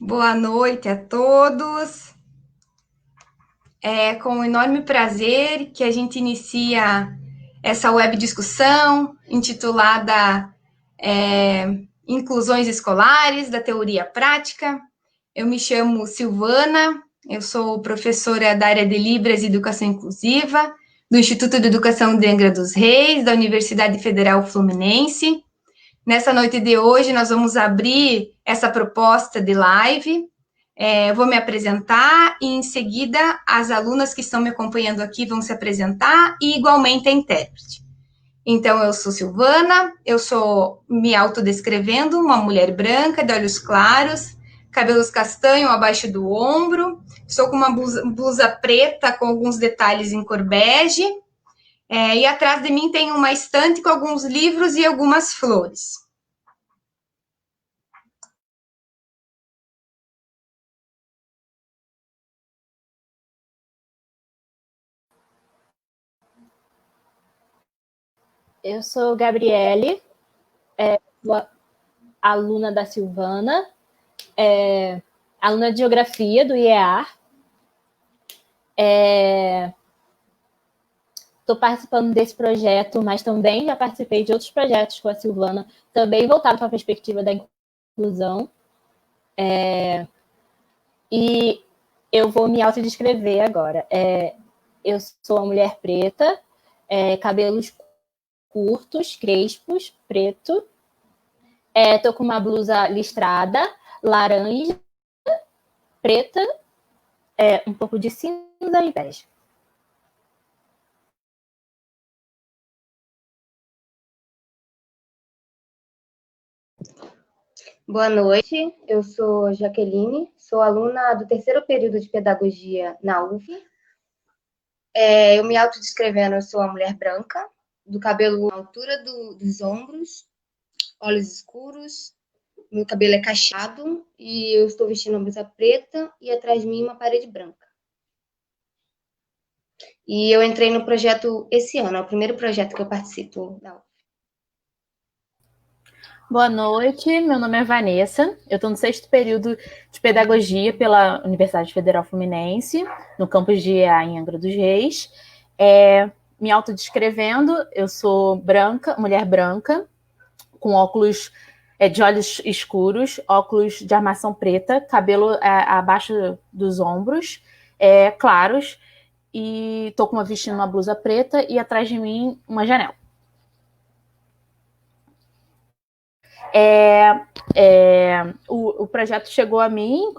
Boa noite a todos. É com enorme prazer que a gente inicia essa web discussão intitulada Inclusões Escolares da Teoria Prática. Eu me chamo Silvana, eu sou professora da área de Libras e Educação Inclusiva do Instituto de Educação de Angra dos Reis, da Universidade Federal Fluminense. Nessa noite de hoje, nós vamos abrir essa proposta de live. Vou me apresentar e, em seguida, as alunas que estão me acompanhando aqui vão se apresentar e, igualmente, a intérprete. Então, eu sou Silvana, eu sou, me autodescrevendo, uma mulher branca, de olhos claros, cabelos castanhos abaixo do ombro, estou com uma blusa preta com alguns detalhes em cor bege, e atrás de mim tem uma estante com alguns livros e algumas flores. Eu sou Gabriele, sou aluna da Silvana, aluna de Geografia do IEAR. Estou participando desse projeto, mas também já participei de outros projetos com a Silvana, também voltado para a perspectiva da inclusão. E eu vou me autodescrever agora. Eu sou uma mulher preta, cabelos curtos, crespos, preto. Estou com uma blusa listrada, laranja, preta, um pouco de cinza e bege. Boa noite, eu sou Jaqueline, sou aluna do terceiro período de Pedagogia na UF. Eu me autodescrevendo, eu sou uma mulher branca, do cabelo à altura dos ombros, olhos escuros, meu cabelo é cacheado e eu estou vestindo uma blusa preta e atrás de mim uma parede branca. E eu entrei no projeto esse ano, é o primeiro projeto que eu participo da UF. Boa noite, meu nome é Vanessa, eu estou no 6º período de Pedagogia pela Universidade Federal Fluminense, no campus de EA em Angra dos Reis. Me autodescrevendo, eu sou branca, mulher branca, com óculos de olhos escuros, óculos de armação preta, cabelo abaixo dos ombros, claros, e estou vestindo uma blusa preta e atrás de mim uma janela. O projeto chegou a mim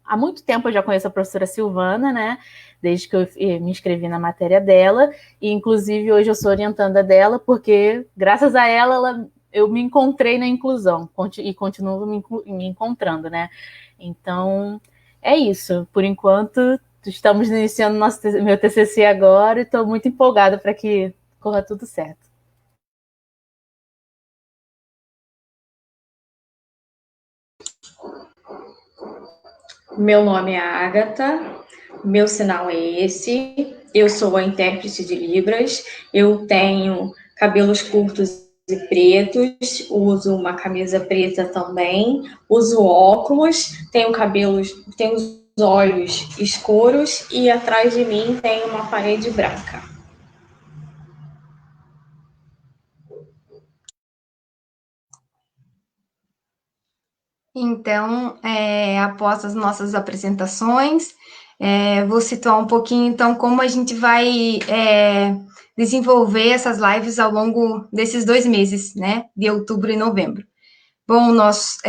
há muito tempo. Eu já conheço a professora Silvana, né? Desde que eu me inscrevi na matéria dela, e inclusive hoje eu sou orientanda dela, porque graças a ela eu me encontrei na inclusão e continuo me encontrando, né? Então é isso. Por enquanto, estamos iniciando meu TCC agora e estou muito empolgada para que corra tudo certo. Meu nome é Ágata, meu sinal é esse, eu sou a intérprete de Libras, eu tenho cabelos curtos e pretos, uso uma camisa preta também, uso óculos, tenho os olhos escuros e atrás de mim tem uma parede branca. Então, após as nossas apresentações, vou situar um pouquinho, então, como a gente vai desenvolver essas lives ao longo desses 2 meses, né, de outubro e novembro. Bom, nós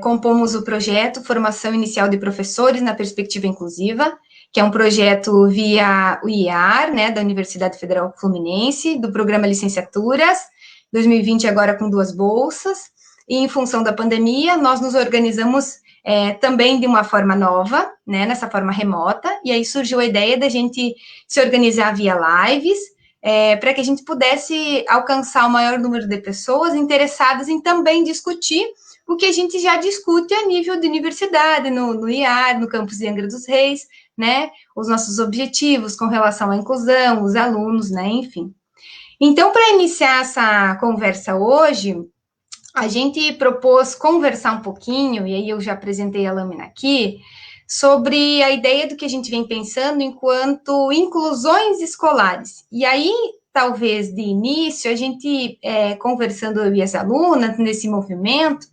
compomos o projeto Formação Inicial de Professores na Perspectiva Inclusiva, que é um projeto via o IAR, né, da Universidade Federal Fluminense, do programa Licenciaturas, 2020 agora com 2 bolsas, e em função da pandemia, nós nos organizamos também de uma forma nova, né, nessa forma remota, e aí surgiu a ideia da gente se organizar via lives, para que a gente pudesse alcançar o maior número de pessoas interessadas em também discutir o que a gente já discute a nível de universidade, no IAR, no campus de Angra dos Reis, né, os nossos objetivos com relação à inclusão, os alunos, né, enfim. Então, para iniciar essa conversa hoje, a gente propôs conversar um pouquinho, e aí eu já apresentei a lâmina aqui, sobre a ideia do que a gente vem pensando enquanto inclusões escolares. E aí, talvez de início, a gente, conversando eu e as alunas nesse movimento,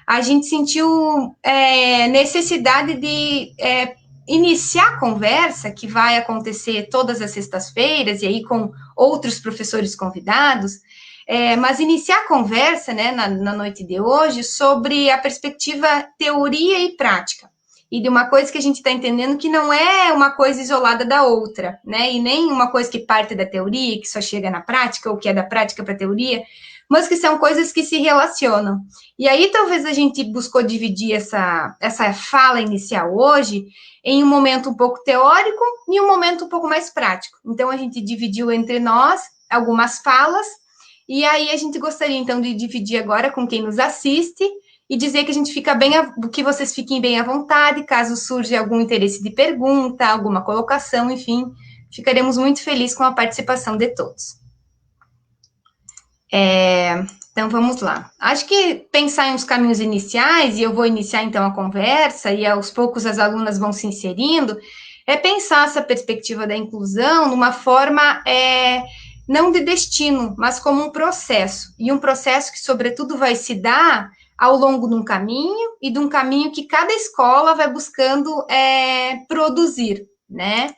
a gente sentiu necessidade de iniciar a conversa, que vai acontecer todas as sextas-feiras, e aí com outros professores convidados, mas iniciar a conversa, né, na noite de hoje, sobre a perspectiva teoria e prática, e de uma coisa que a gente está entendendo que não é uma coisa isolada da outra, né, e nem uma coisa que parte da teoria, que só chega na prática, ou que é da prática para a teoria, mas que são coisas que se relacionam. E aí talvez a gente buscou dividir essa fala inicial hoje em um momento um pouco teórico e um momento um pouco mais prático. Então a gente dividiu entre nós algumas falas, e aí a gente gostaria então de dividir agora com quem nos assiste e dizer que a gente fica bem, que vocês fiquem bem à vontade, caso surja algum interesse de pergunta, alguma colocação, enfim, ficaremos muito felizes com a participação de todos. Então, vamos lá. Acho que pensar em uns caminhos iniciais, e eu vou iniciar, então, a conversa, e aos poucos as alunas vão se inserindo, é pensar essa perspectiva da inclusão numa forma, não de destino, mas como um processo, e um processo que, sobretudo, vai se dar ao longo de um caminho, e de um caminho que cada escola vai buscando produzir, né?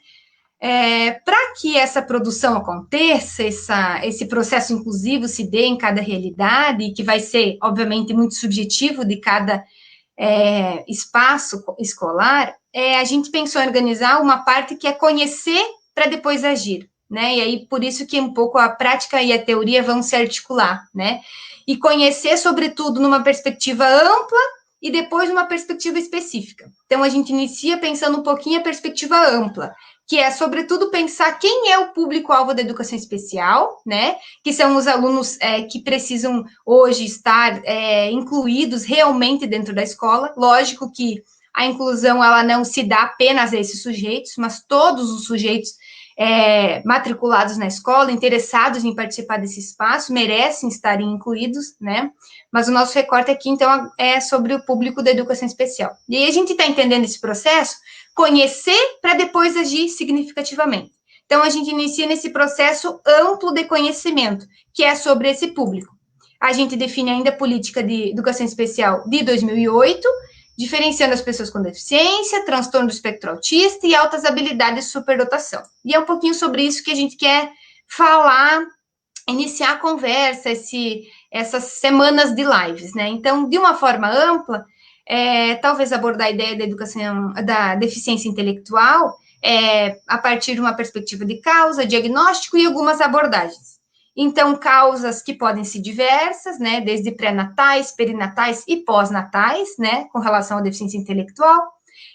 Para que essa produção aconteça, esse processo inclusivo se dê em cada realidade, que vai ser, obviamente, muito subjetivo de cada espaço escolar, a gente pensou em organizar uma parte que é conhecer para depois agir, né? E aí, por isso que um pouco a prática e a teoria vão se articular, né? E conhecer, sobretudo, numa perspectiva ampla e depois numa perspectiva específica. Então, a gente inicia pensando um pouquinho a perspectiva ampla, que é, sobretudo, pensar quem é o público-alvo da educação especial, né? Que são os alunos que precisam hoje estar incluídos realmente dentro da escola. Lógico que a inclusão ela não se dá apenas a esses sujeitos, mas todos os sujeitos matriculados na escola, interessados em participar desse espaço, merecem estarem incluídos, né? Mas o nosso recorte aqui, então, é sobre o público da educação especial. E aí a gente está entendendo esse processo, conhecer para depois agir significativamente. Então, a gente inicia nesse processo amplo de conhecimento, que é sobre esse público. A gente define ainda a política de educação especial de 2008, diferenciando as pessoas com deficiência, transtorno do espectro autista e altas habilidades de superdotação. E é um pouquinho sobre isso que a gente quer falar, iniciar a conversa, essas semanas de lives, né? Então, de uma forma ampla, talvez abordar a ideia da educação, da deficiência intelectual, a partir de uma perspectiva de causa, diagnóstico e algumas abordagens. Então, causas que podem ser diversas, né, desde pré-natais, perinatais e pós-natais, né, com relação à deficiência intelectual.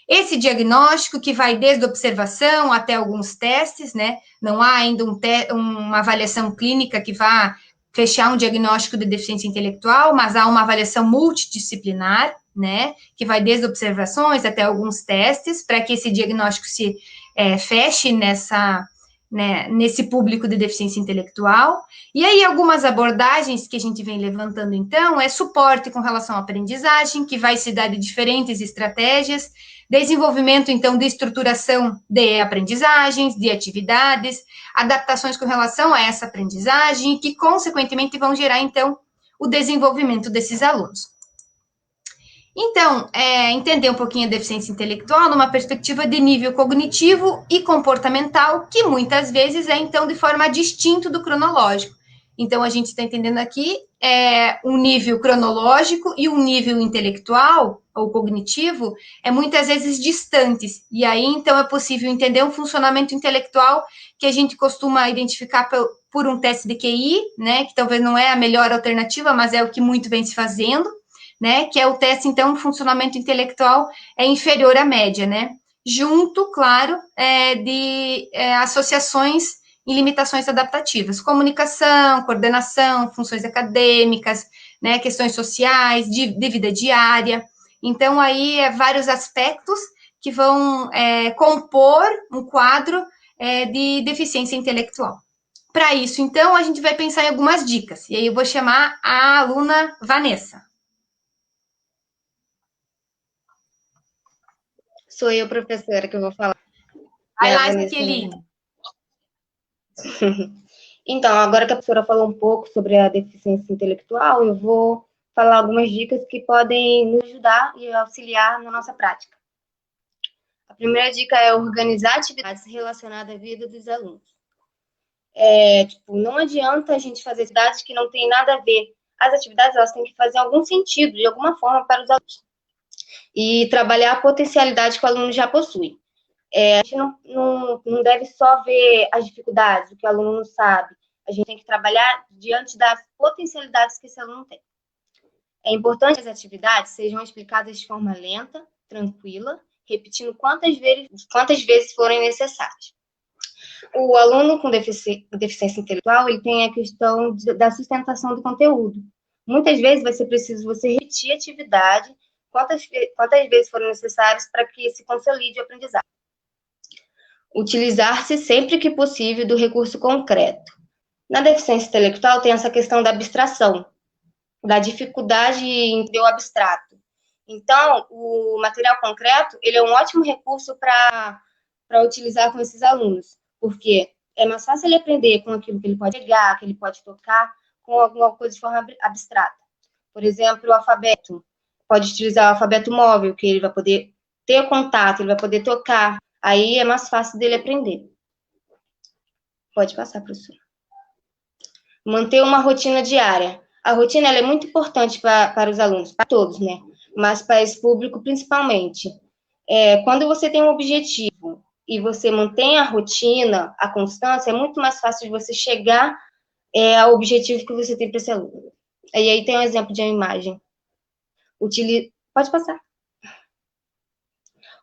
Esse diagnóstico que vai desde observação até alguns testes, né, não há ainda uma avaliação clínica que vá fechar um diagnóstico de deficiência intelectual, mas há uma avaliação multidisciplinar, né, que vai desde observações até alguns testes, para que esse diagnóstico se feche nesse público de deficiência intelectual. E aí, algumas abordagens que a gente vem levantando, então, suporte com relação à aprendizagem, que vai se dar de diferentes estratégias, desenvolvimento, então, de estruturação de aprendizagens, de atividades, adaptações com relação a essa aprendizagem, que, consequentemente, vão gerar, então, o desenvolvimento desses alunos. Então, entender um pouquinho a deficiência intelectual numa perspectiva de nível cognitivo e comportamental, que muitas vezes então, de forma distinta do cronológico. Então, a gente está entendendo aqui um nível cronológico e um nível intelectual ou cognitivo muitas vezes distantes. E aí, então, é possível entender um funcionamento intelectual que a gente costuma identificar por um teste de QI, né, que talvez não é a melhor alternativa, mas é o que muito vem se fazendo, né, que é o teste, então, funcionamento intelectual inferior à média, né, junto, claro, de associações e limitações adaptativas, comunicação, coordenação, funções acadêmicas, né, questões sociais, de vida diária. Então, aí, vários aspectos que vão compor um quadro de deficiência intelectual. Para isso, então, a gente vai pensar em algumas dicas. E aí eu vou chamar a aluna Vanessa. Sou eu, professora, que eu vou falar. Vai lá, Vanessa. Jaqueline. Então, agora que a professora falou um pouco sobre a deficiência intelectual, eu vou falar algumas dicas que podem nos ajudar e auxiliar na nossa prática. A primeira dica é organizar atividades relacionadas à vida dos alunos. Não adianta a gente fazer atividades que não têm nada a ver. As atividades, elas têm que fazer algum sentido, de alguma forma, para os alunos. E trabalhar a potencialidade que o aluno já possui. A gente não deve só ver as dificuldades, o que o aluno não sabe. A gente tem que trabalhar diante das potencialidades que esse aluno tem. É importante que as atividades sejam explicadas de forma lenta, tranquila, repetindo quantas vezes forem necessárias. O aluno com deficiência intelectual, ele tem a questão da sustentação do conteúdo. Muitas vezes vai ser preciso você repetir a atividade quantas vezes forem necessárias para que se consolide o aprendizado. Utilizar-se sempre que possível do recurso concreto. Na deficiência intelectual tem essa questão da abstração, da dificuldade em entender o abstrato. Então, o material concreto, ele é um ótimo recurso para utilizar com esses alunos, porque é mais fácil ele aprender com aquilo que ele pode pegar, que ele pode tocar, com alguma coisa de forma abstrata. Por exemplo, o alfabeto. Pode utilizar o alfabeto móvel, que ele vai poder ter contato, ele vai poder tocar. Aí é mais fácil dele aprender. Pode passar, professor. Manter uma rotina diária. A rotina ela é muito importante para os alunos, para todos, né? Mas para esse público principalmente. Quando você tem um objetivo e você mantém a rotina, a constância, é muito mais fácil de você chegar ao objetivo que você tem para esse aluno. E aí tem um exemplo de uma imagem. Pode passar.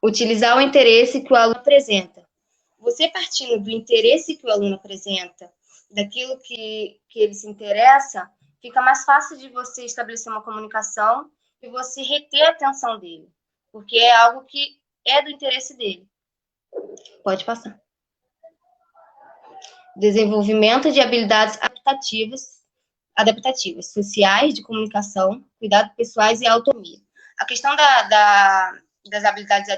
Utilizar o interesse que o aluno apresenta. Você partindo do interesse que o aluno apresenta, daquilo que ele se interessa, fica mais fácil de você estabelecer uma comunicação e você reter a atenção dele, porque é algo que é do interesse dele. Pode passar. Desenvolvimento de habilidades adaptativas, sociais, de comunicação, cuidados pessoais e autonomia. A questão das habilidades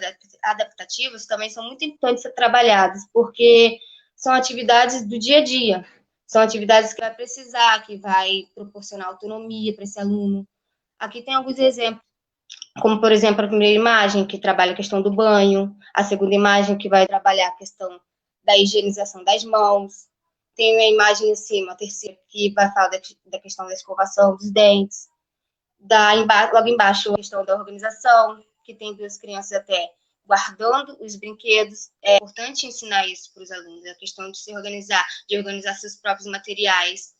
adaptativas também são muito importantes ser trabalhadas, porque são atividades do dia a dia, são atividades que vai precisar, que vai proporcionar autonomia para esse aluno. Aqui tem alguns exemplos, como, por exemplo, a primeira imagem, que trabalha a questão do banho, a segunda imagem, que vai trabalhar a questão da higienização das mãos, tem a imagem em cima, a terceira, que vai falar da questão da escovação dos dentes, logo embaixo, a questão da organização, que tem duas crianças até guardando os brinquedos. É importante ensinar isso para os alunos, a questão de se organizar, de organizar seus próprios materiais.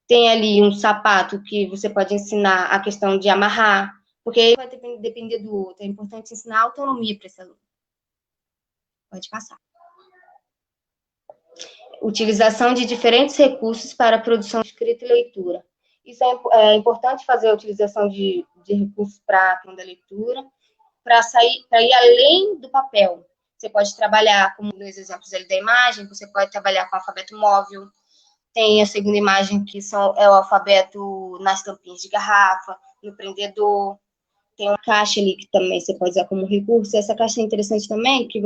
Tem ali um sapato que você pode ensinar a questão de amarrar, porque aí vai depender do outro. É importante ensinar autonomia para esse aluno. Pode passar. Utilização de diferentes recursos para a produção de escrita e leitura. Isso é importante fazer a utilização de recursos para a questão da leitura, para ir além do papel. Você pode trabalhar, como nos exemplos ali da imagem, você pode trabalhar com alfabeto móvel. Tem a segunda imagem, que é o alfabeto nas tampinhas de garrafa, no prendedor. Tem uma caixa ali que também você pode usar como recurso. Essa caixa é interessante também, que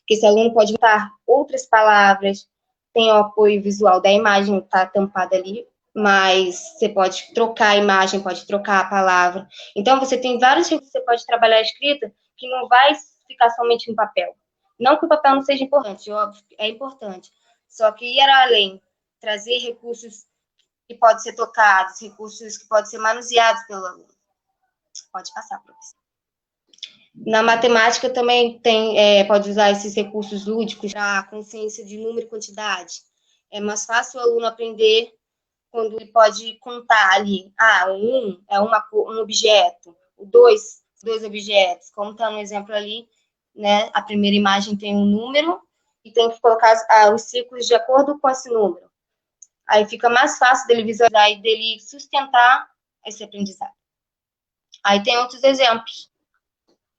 esse aluno pode botar outras palavras. Tem o apoio visual da imagem, está tampada ali, mas você pode trocar a imagem, pode trocar a palavra. Então, você tem vários recursos que você pode trabalhar a escrita que não vai ficar somente no papel. Não que o papel não seja importante, óbvio, é importante. Só que ir além, trazer recursos que podem ser tocados, recursos que podem ser manuseados pelo aluno. Pode passar, professor. Na matemática também pode usar esses recursos lúdicos para a consciência de número e quantidade. É mais fácil o aluno aprender quando ele pode contar ali. O 1 é um objeto, o 2, dois objetos. Como está no exemplo ali, né? A primeira imagem tem um número e tem que colocar os ciclos de acordo com esse número. Aí fica mais fácil dele visualizar e dele sustentar esse aprendizado. Aí tem outros exemplos.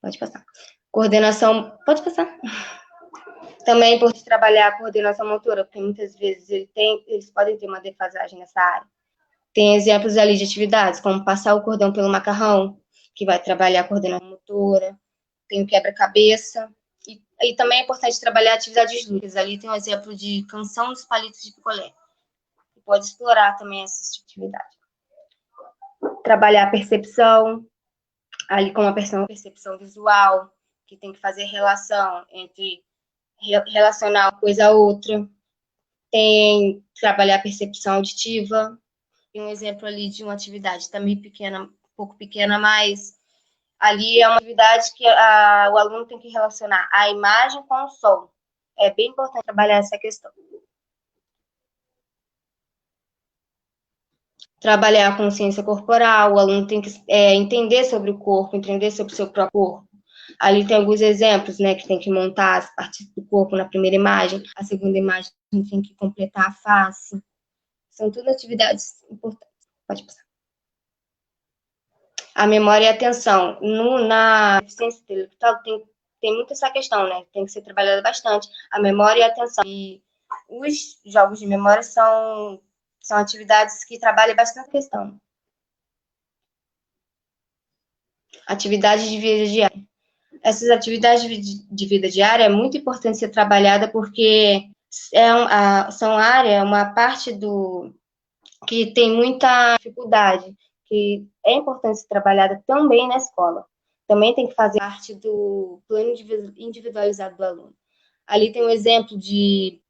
Pode passar. Coordenação. Pode passar. Também é importante trabalhar a coordenação motora, porque muitas vezes eles podem ter uma defasagem nessa área. Tem exemplos ali de atividades, como passar o cordão pelo macarrão, que vai trabalhar a coordenação motora. Tem o quebra-cabeça. E também é importante trabalhar atividades lúdicas. Ali tem um exemplo de canção dos palitos de picolé. Pode explorar também essa atividade. Trabalhar a percepção, ali com a percepção visual, que tem que fazer relação entre relacionar uma coisa a outra. Tem trabalhar a percepção auditiva. Tem um exemplo ali de uma atividade também pequena, um pouco pequena, mas ali é uma atividade que o aluno tem que relacionar a imagem com o som. É bem importante trabalhar essa questão. Trabalhar a consciência corporal, o aluno tem que entender sobre o corpo, entender sobre o seu próprio corpo. Ali tem alguns exemplos, né, que tem que montar as partes do corpo na primeira imagem, a segunda imagem tem que completar a face. São tudo atividades importantes. Pode passar. A memória e a atenção. Na deficiência intelectual tem muito essa questão, né? Tem que ser trabalhada bastante. A memória e a atenção. E os jogos de memória são atividades que trabalham bastante a questão. Atividades de vida diária. Essas atividades de vida diária é muito importante ser trabalhada porque são uma parte que tem muita dificuldade, que é importante ser trabalhada também na escola. Também tem que fazer parte do plano individualizado do aluno. Ali tem um exemplo de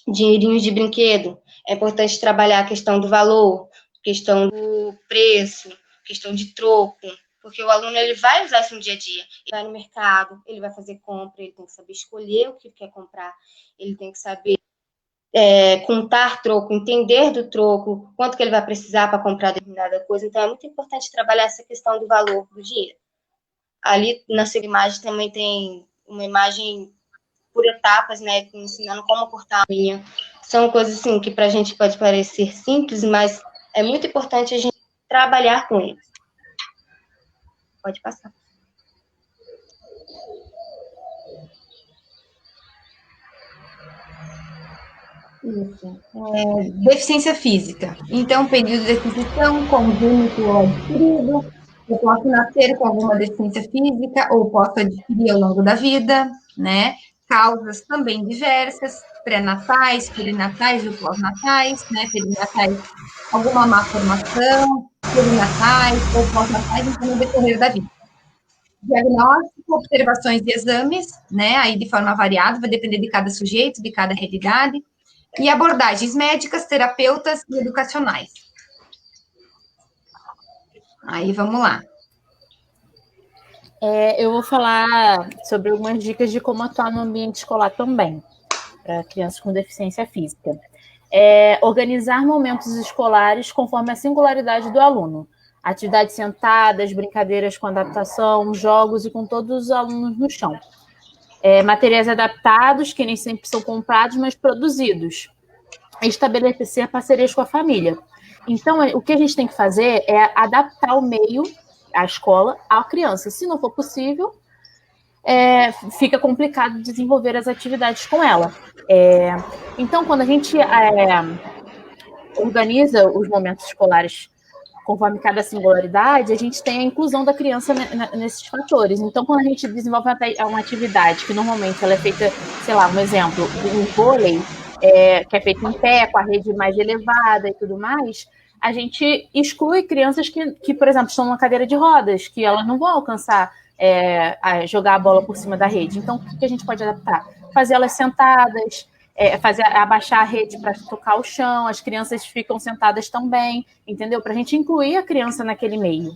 dinheirinhos de brinquedo. É importante trabalhar a questão do valor, questão do preço, questão de troco, porque o aluno ele vai usar isso no dia a dia. Ele vai no mercado, ele vai fazer compra, ele tem que saber escolher o que quer comprar, ele tem que saber contar troco, entender do troco, quanto que ele vai precisar para comprar determinada coisa. Então, é muito importante trabalhar essa questão do valor do dinheiro. Ali, na segunda imagem, também tem uma imagem por etapas, né, ensinando como cortar a unha. São coisas, assim, que para a gente pode parecer simples, mas é muito importante a gente trabalhar com eles. Pode passar. Isso. Deficiência física. Então, período de aquisição, congênito ou adquirido. Eu posso nascer com alguma deficiência física ou posso adquirir ao longo da vida, né? Causas também diversas, pré-natais, perinatais ou pós-natais, né? Perinatais, alguma malformação, perinatais ou pós-natais, então, no decorrer da vida. Diagnóstico, observações e exames, né? Aí de forma variada, vai depender de cada sujeito, de cada realidade. E abordagens médicas, terapeutas e educacionais. Aí, vamos lá. Eu vou falar sobre algumas dicas de como atuar no ambiente escolar também, para crianças com deficiência física. Organizar momentos escolares conforme a singularidade do aluno. Atividades sentadas, brincadeiras com adaptação, jogos e com todos os alunos no chão. Materiais adaptados, que nem sempre são comprados, mas produzidos. Estabelecer parcerias com a família. Então, o que a gente tem que fazer é adaptar o meio, a escola, à criança. Se não for possível, fica complicado desenvolver as atividades com ela. Então, quando a gente organiza os momentos escolares conforme cada singularidade, a gente tem a inclusão da criança nesses fatores. Então, quando a gente desenvolve uma atividade que normalmente ela é feita, sei lá, um exemplo, um vôlei, que é feito em pé, com a rede mais elevada e tudo mais, a gente exclui crianças que, por exemplo, estão numa cadeira de rodas, que elas não vão alcançar a jogar a bola por cima da rede. Então, o que a gente pode adaptar? Fazer elas sentadas, abaixar a rede para tocar o chão, as crianças ficam sentadas também, entendeu? Para a gente incluir a criança naquele meio.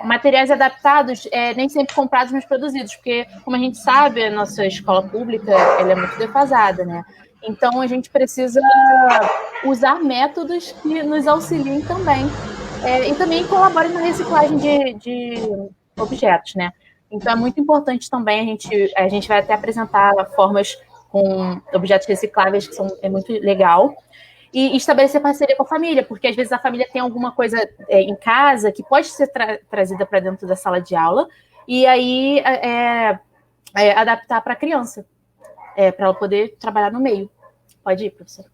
Materiais adaptados, nem sempre comprados, mas produzidos, porque, como a gente sabe, a nossa escola pública ela é muito defasada, né? Então, a gente precisa usar métodos que nos auxiliem também. E também colaborem na reciclagem de objetos, né? Então, é muito importante também, a gente vai até apresentar formas com objetos recicláveis, que é muito legal. E estabelecer parceria com a família, porque às vezes a família tem alguma coisa em casa que pode ser trazida para dentro da sala de aula, e aí adaptar para a criança. para ela poder trabalhar no meio. Pode ir, professora.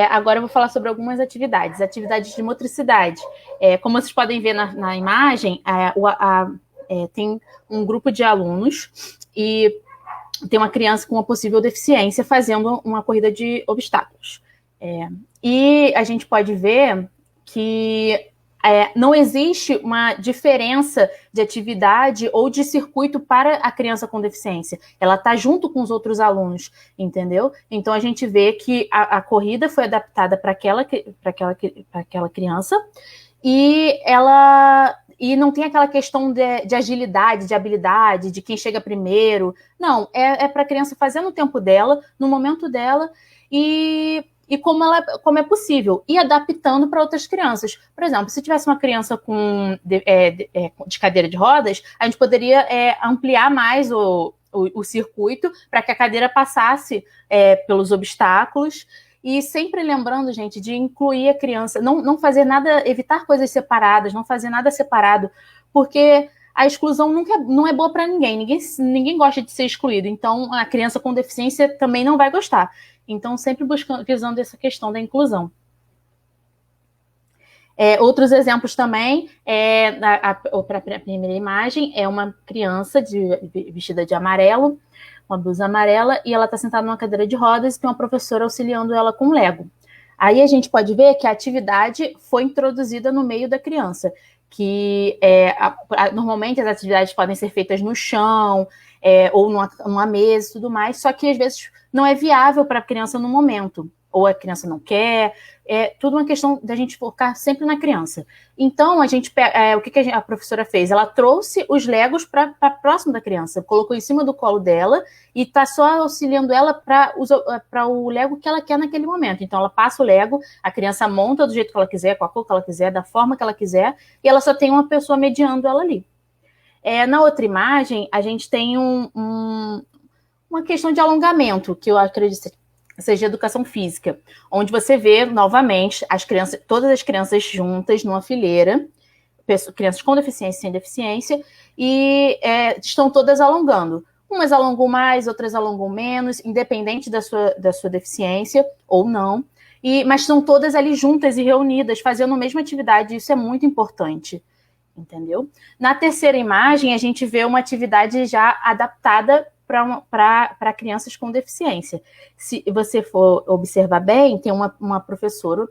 Agora eu vou falar sobre algumas atividades de motricidade. Como vocês podem ver na imagem, tem um grupo de alunos e tem uma criança com uma possível deficiência fazendo uma corrida de obstáculos. E a gente pode ver que não existe uma diferença de atividade ou de circuito para a criança com deficiência. Ela está junto com os outros alunos, entendeu? Então, a gente vê que a corrida foi adaptada para aquela criança e não tem aquela questão de agilidade, de habilidade, de quem chega primeiro. Não, é para a criança fazer no tempo dela, no momento dela, e como é possível, e adaptando para outras crianças. Por exemplo, se tivesse uma criança de cadeira de rodas, a gente poderia ampliar mais o circuito para que a cadeira passasse pelos obstáculos, e sempre lembrando, gente, de incluir a criança, não fazer nada, evitar coisas separadas, não fazer nada separado, porque a exclusão não é boa para ninguém. Ninguém gosta de ser excluído, então a criança com deficiência também não vai gostar. Então, sempre visando essa questão da inclusão. Outros exemplos também, para a primeira imagem, é uma criança vestida de amarelo, uma blusa amarela, e ela está sentada numa cadeira de rodas e tem uma professora auxiliando ela com Lego. Aí a gente pode ver que a atividade foi introduzida no meio da criança, que normalmente as atividades podem ser feitas no chão, ou numa mesa e tudo mais, só que às vezes não é viável para a criança no momento, ou a criança não quer, tudo uma questão da gente focar sempre na criança. Então, o que a professora fez? Ela trouxe os Legos para próximo da criança, colocou em cima do colo dela e está só auxiliando ela para o Lego que ela quer naquele momento. Então, ela passa o Lego, a criança monta do jeito que ela quiser, com a cor que ela quiser, da forma que ela quiser, e ela só tem uma pessoa mediando ela ali. Na outra imagem, a gente tem uma questão de alongamento, que eu acredito seja educação física, onde você vê, novamente, todas as crianças juntas numa fileira, crianças com deficiência e sem deficiência, e estão todas alongando. Umas alongam mais, outras alongam menos, independente da sua deficiência ou não, mas estão todas ali juntas e reunidas, fazendo a mesma atividade, isso é muito importante. Entendeu? Na terceira imagem, a gente vê uma atividade já adaptada para crianças com deficiência. Se você for observar bem, tem uma professora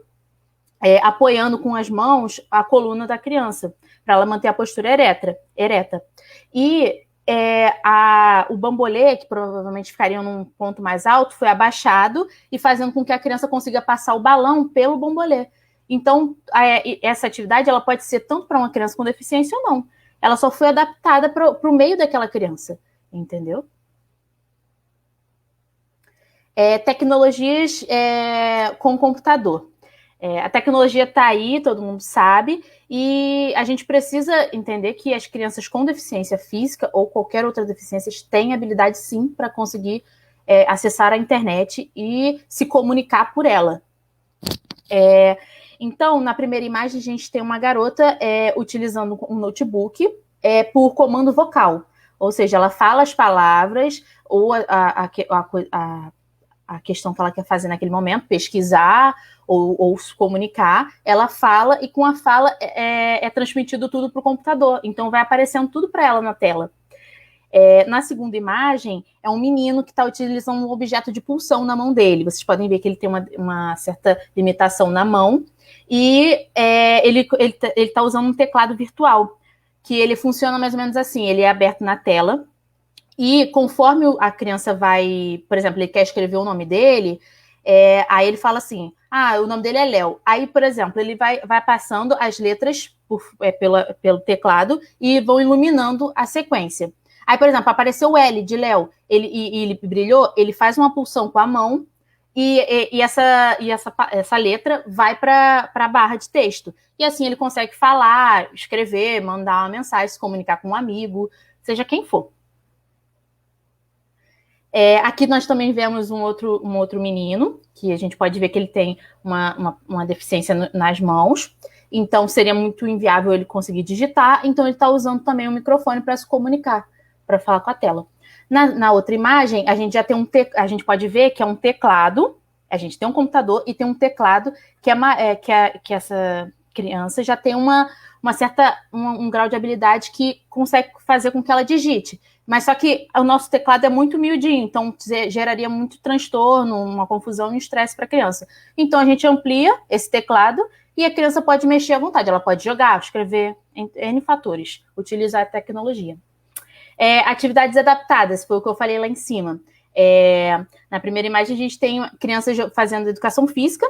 apoiando com as mãos a coluna da criança, para ela manter a postura ereta. E o bambolê, que provavelmente ficaria num ponto mais alto, foi abaixado e fazendo com que a criança consiga passar o balão pelo bambolê. Então, essa atividade ela pode ser tanto para uma criança com deficiência ou não. Ela só foi adaptada para o meio daquela criança, entendeu? Tecnologias com computador. A tecnologia está aí, todo mundo sabe, e a gente precisa entender que as crianças com deficiência física ou qualquer outra deficiência têm habilidade, sim, para conseguir acessar a internet e se comunicar por ela. Então, na primeira imagem, a gente tem uma garota utilizando um notebook por comando vocal. Ou seja, ela fala as palavras, ou a questão que ela quer fazer naquele momento, pesquisar ou se comunicar, ela fala, e com a fala é transmitido tudo para o computador. Então, vai aparecendo tudo para ela na tela. Na segunda imagem, é um menino que está utilizando um objeto de pulsão na mão dele. Vocês podem ver que ele tem uma certa limitação na mão, e ele está usando um teclado virtual, que ele funciona mais ou menos assim, ele é aberto na tela, e conforme a criança vai, por exemplo, ele quer escrever o nome dele, aí ele fala assim, o nome dele é Léo. Aí, por exemplo, ele vai passando as letras pelo teclado e vão iluminando a sequência. Aí, por exemplo, apareceu o L de Léo, ele brilhou, ele faz uma pulsão com a mão, e essa letra vai para a barra de texto. E assim ele consegue falar, escrever, mandar uma mensagem, se comunicar com um amigo, seja quem for. Aqui nós também vemos um outro menino, que a gente pode ver que ele tem uma deficiência nas mãos, então seria muito inviável ele conseguir digitar, então ele está usando também o microfone para se comunicar, para falar com a tela. Na outra imagem, a gente já tem a gente pode ver que é um teclado, a gente tem um computador e tem um teclado que essa criança já tem um grau de habilidade que consegue fazer com que ela digite. Mas só que o nosso teclado é muito miudinho, então geraria muito transtorno, uma confusão e um estresse para a criança. Então a gente amplia esse teclado e a criança pode mexer à vontade. Ela pode jogar, escrever, N fatores, utilizar a tecnologia. Atividades adaptadas, foi o que eu falei lá em cima. Na primeira imagem a gente tem crianças fazendo educação física,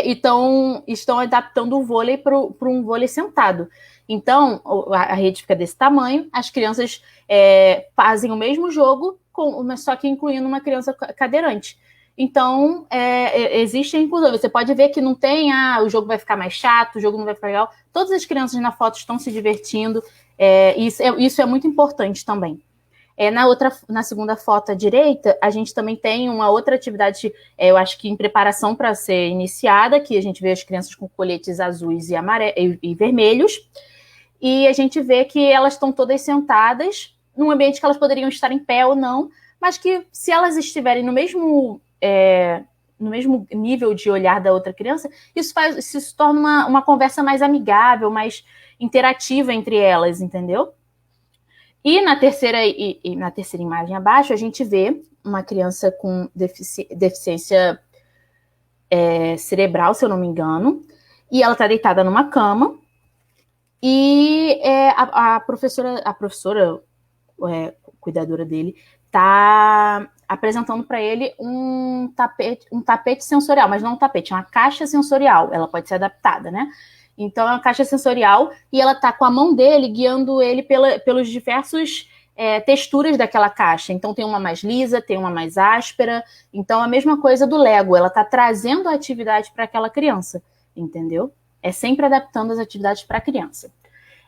estão adaptando o vôlei para um vôlei sentado. Então, a rede fica desse tamanho, as crianças fazem o mesmo jogo, mas só que incluindo uma criança cadeirante. Então, existe a inclusão. Você pode ver que não tem, o jogo vai ficar mais chato, o jogo não vai ficar legal. Todas as crianças na foto estão se divertindo. Isso é muito importante também. Na segunda foto à direita, a gente também tem uma outra atividade, eu acho que em preparação para ser iniciada, que a gente vê as crianças com coletes azuis e vermelhos, e a gente vê que elas estão todas sentadas num ambiente que elas poderiam estar em pé ou não, mas que se elas estiverem no mesmo nível de olhar da outra criança, isso torna uma conversa mais amigável, mais interativa entre elas, entendeu? E na terceira imagem abaixo, a gente vê uma criança com deficiência cerebral, se eu não me engano, e ela está deitada numa cama, e a professora cuidadora dele está apresentando para ele um tapete sensorial, mas não um tapete, é uma caixa sensorial, ela pode ser adaptada, né? Então, é uma caixa sensorial e ela está com a mão dele guiando ele pelos diversos texturas daquela caixa. Então, tem uma mais lisa, tem uma mais áspera. Então, a mesma coisa do Lego. Ela está trazendo a atividade para aquela criança, entendeu? É sempre adaptando as atividades para a criança.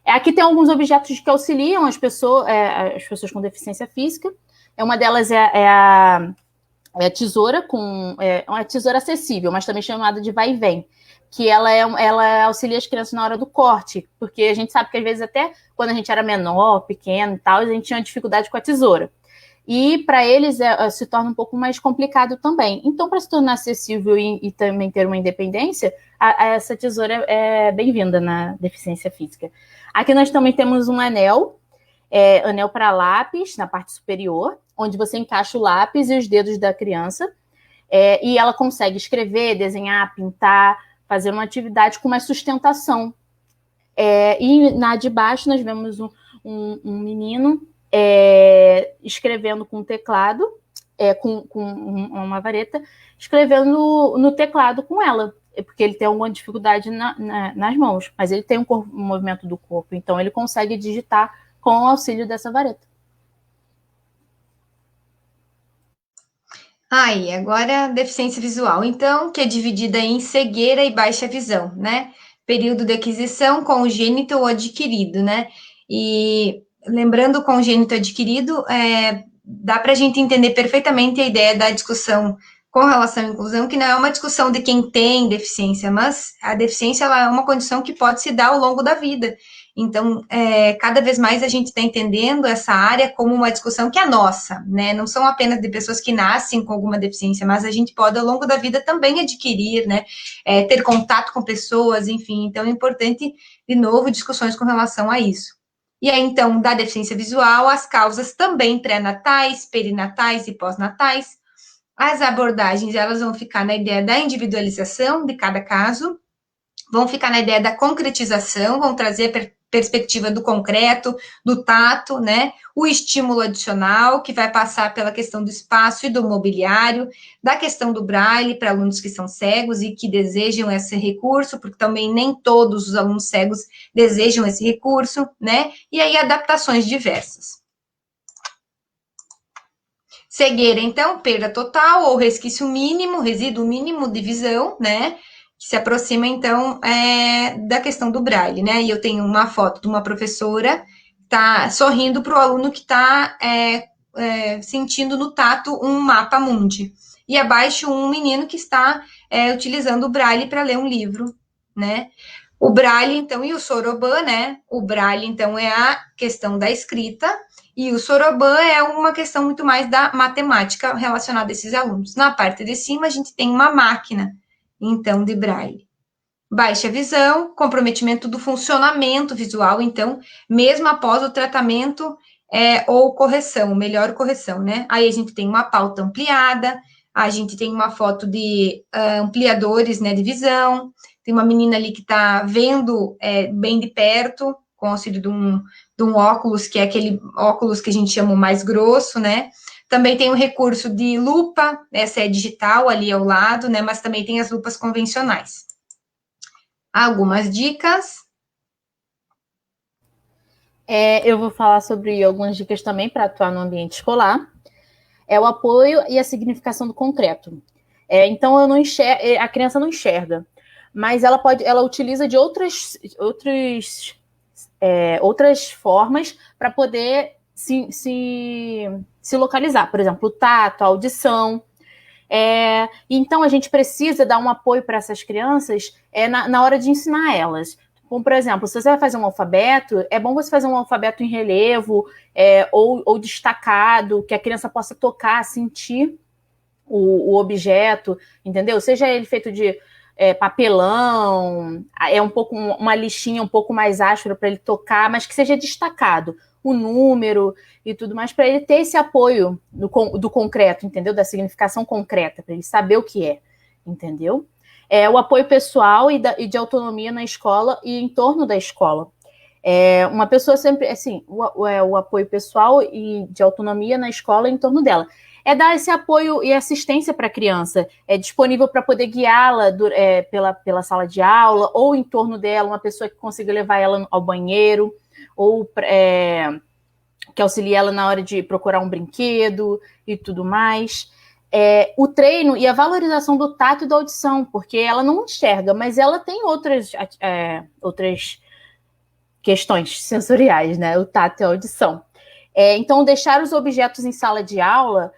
Aqui tem alguns objetos que auxiliam as pessoas com deficiência física. Uma delas é a tesoura, uma tesoura acessível, mas também chamada de vai e vem, que ela auxilia as crianças na hora do corte, porque a gente sabe que às vezes até quando a gente era menor, pequeno e tal, a gente tinha dificuldade com a tesoura. E para eles se torna um pouco mais complicado também. Então, para se tornar acessível e também ter uma independência, essa tesoura é bem-vinda na deficiência física. Aqui nós também temos um anel para lápis, na parte superior, onde você encaixa o lápis e os dedos da criança, e ela consegue escrever, desenhar, pintar, fazer uma atividade com mais sustentação. E na de baixo nós vemos um menino escrevendo com teclado, com uma vareta, escrevendo no teclado com ela, porque ele tem alguma dificuldade nas mãos, mas ele tem um movimento do corpo, então ele consegue digitar com o auxílio dessa vareta. Aí, agora deficiência visual, então, que é dividida em cegueira e baixa visão, né? Período de aquisição, congênito ou adquirido, né? E lembrando, congênito adquirido, dá para a gente entender perfeitamente a ideia da discussão com relação à inclusão, que não é uma discussão de quem tem deficiência, mas a deficiência ela é uma condição que pode se dar ao longo da vida. Então, cada vez mais a gente está entendendo essa área como uma discussão que é nossa, né? Não são apenas de pessoas que nascem com alguma deficiência, mas a gente pode, ao longo da vida, também adquirir, né? Ter contato com pessoas, enfim. Então, é importante, de novo, discussões com relação a isso. E aí, então, da deficiência visual, as causas também pré-natais, perinatais e pós-natais. As abordagens, elas vão ficar na ideia da individualização de cada caso, vão ficar na ideia da concretização, vão trazer perspectiva do concreto, do tato, né? O estímulo adicional, que vai passar pela questão do espaço e do mobiliário, da questão do braille para alunos que são cegos e que desejam esse recurso, porque também nem todos os alunos cegos desejam esse recurso, né? E aí adaptações diversas. Cegueira, então, perda total ou resquício mínimo, resíduo mínimo de visão, né? Que se aproxima, então, da questão do braille, né? E eu tenho uma foto de uma professora que está sorrindo para o aluno que está sentindo no tato um mapa mundi. E abaixo, um menino que está utilizando o braille para ler um livro, né? O Braille, então, e o Soroban, né? O Braille, então, é a questão da escrita, e o Soroban é uma questão muito mais da matemática relacionada a esses alunos. Na parte de cima, a gente tem uma máquina, então, de Braille. Baixa visão, comprometimento do funcionamento visual, então, mesmo após o tratamento ou correção, melhor correção, né? Aí a gente tem uma pauta ampliada, a gente tem uma foto de ampliadores, né, de visão, tem uma menina ali que está vendo bem de perto, com auxílio de um óculos, que é aquele óculos que a gente chama o mais grosso, né? Também tem o recurso de lupa, essa é digital ali ao lado, né? Mas também tem as lupas convencionais. Algumas dicas. Eu vou falar sobre algumas dicas também para atuar no ambiente escolar. É o apoio e a significação do concreto. Então, a criança não enxerga, mas ela utiliza de outras formas para poder se localizar. Por exemplo, o tato, a audição. Então, a gente precisa dar um apoio para essas crianças na hora de ensinar elas. Como, por exemplo, se você vai fazer um alfabeto, é bom você fazer um alfabeto em relevo ou destacado, que a criança possa tocar, sentir o objeto, entendeu? Seja ele feito de papelão, uma lixinha um pouco mais áspera para ele tocar, mas que seja destacado o número e tudo mais, para ele ter esse apoio do concreto, entendeu? Da significação concreta, para ele saber o que é, entendeu? O apoio pessoal e de autonomia na escola e em torno da escola. Uma pessoa sempre, assim, o apoio pessoal e de autonomia na escola e em torno dela. Dar esse apoio e assistência para a criança, disponível para poder guiá-la pela sala de aula, ou em torno dela, uma pessoa que consiga levar ela ao banheiro, ou que auxilie ela na hora de procurar um brinquedo e tudo mais. O treino e a valorização do tato e da audição, porque ela não enxerga, mas ela tem outras questões sensoriais, né? O tato e a audição. Então, deixar os objetos em sala de aula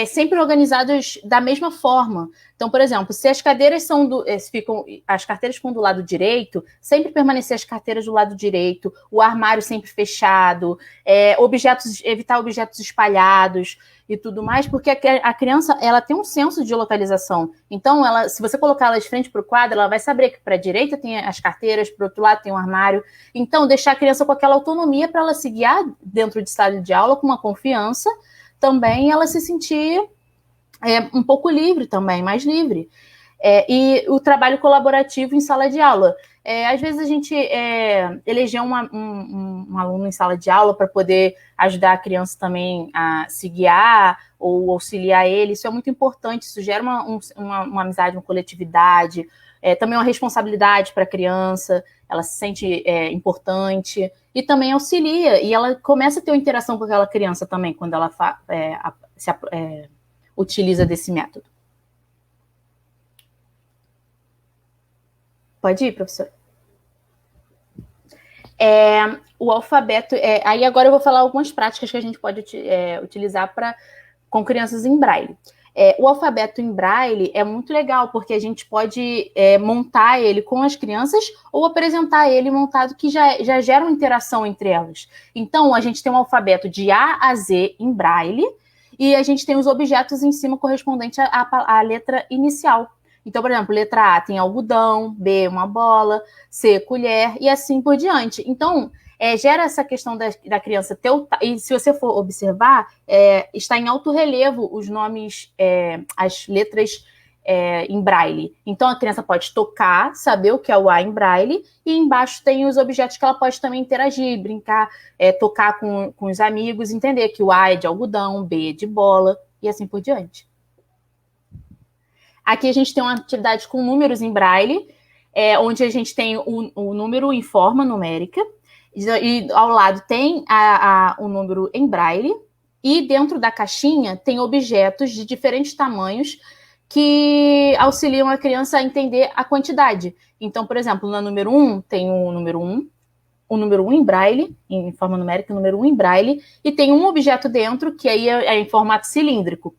sempre organizados da mesma forma. Então, por exemplo, se as cadeiras as carteiras ficam do lado direito, sempre permanecer as carteiras do lado direito, o armário sempre fechado, evitar objetos espalhados e tudo mais, porque a criança ela tem um senso de localização. Então, se você colocar ela de frente para o quadro, ela vai saber que para a direita tem as carteiras, para o outro lado tem o armário. Então, deixar a criança com aquela autonomia para ela se guiar dentro de sala de aula com uma confiança, também ela se sentir um pouco livre também, mais livre. E o trabalho colaborativo em sala de aula. Às vezes a gente eleger um aluno em sala de aula para poder ajudar a criança também a se guiar ou auxiliar ele. Isso é muito importante, isso gera uma amizade, uma coletividade, também uma responsabilidade para a criança, ela se sente importante e também auxilia, e ela começa a ter uma interação com aquela criança também, quando ela utiliza desse método. Pode ir, professor. O alfabeto... aí agora eu vou falar algumas práticas que a gente pode utilizar com crianças em Braille. O alfabeto em Braille é muito legal, porque a gente pode montar ele com as crianças ou apresentar ele montado, que já gera uma interação entre elas. Então, a gente tem um alfabeto de A a Z em Braille e a gente tem os objetos em cima correspondentes à letra inicial. Então, por exemplo, letra A tem algodão, B uma bola, C colher e assim por diante. Então, gera essa questão da criança ter e se você for observar, está em alto relevo os nomes, as letras em Braille. Então, a criança pode tocar, saber o que é o A em Braille, e embaixo tem os objetos que ela pode também interagir, brincar, tocar com os amigos, entender que o A é de algodão, B é de bola, e assim por diante. Aqui a gente tem uma atividade com números em Braille, onde a gente tem o número em forma numérica, e ao lado tem o número em Braille, e dentro da caixinha tem objetos de diferentes tamanhos que auxiliam a criança a entender a quantidade. Então, por exemplo, no número 1 tem o número 1 em Braille, em forma numérica, o número 1 em Braille, e tem um objeto dentro que aí é em formato cilíndrico.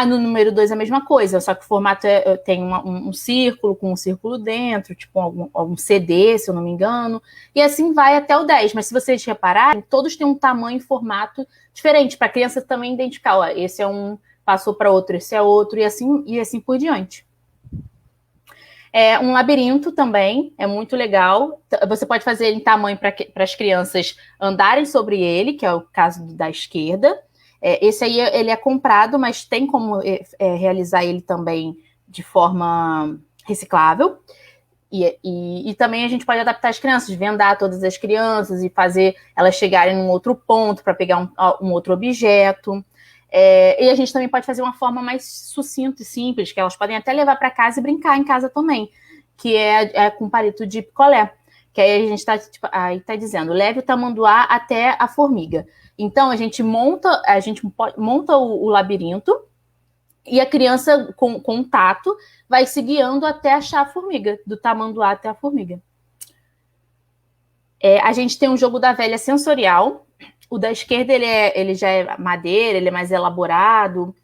No número 2 é a mesma coisa, só que o formato tem um círculo com um círculo dentro, tipo algum CD, se eu não me engano, e assim vai até o 10. Mas se vocês repararem, todos têm um tamanho e formato diferente, para a criança também identificar, ó, esse é um, passou para outro, esse é outro, e assim por diante. Um labirinto também, é muito legal. Você pode fazer em tamanho para as crianças andarem sobre ele, que é o caso da esquerda. Esse aí ele é comprado, mas tem como realizar ele também de forma reciclável. E também a gente pode adaptar as crianças, vendar todas as crianças e fazer elas chegarem num outro ponto para pegar um outro objeto. E a gente também pode fazer uma forma mais sucinta e simples, que elas podem até levar para casa e brincar em casa também, que é com palito de picolé. Que aí a gente está dizendo, leve o tamanduá até a formiga. Então, a gente monta o labirinto e a criança, com tato, vai se guiando até achar a formiga, do tamanduá até a formiga. A gente tem um jogo da velha sensorial. O da esquerda, ele já é madeira, ele é mais elaborado,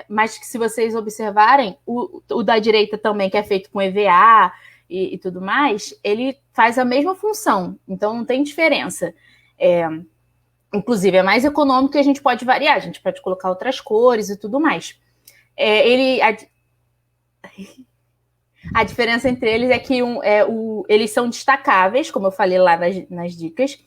mas que se vocês observarem, o da direita também, que é feito com EVA e tudo mais, ele faz a mesma função, então não tem diferença. Inclusive, é mais econômico e a gente pode variar, a gente pode colocar outras cores e tudo mais. A diferença entre eles é que eles são destacáveis, como eu falei lá nas dicas,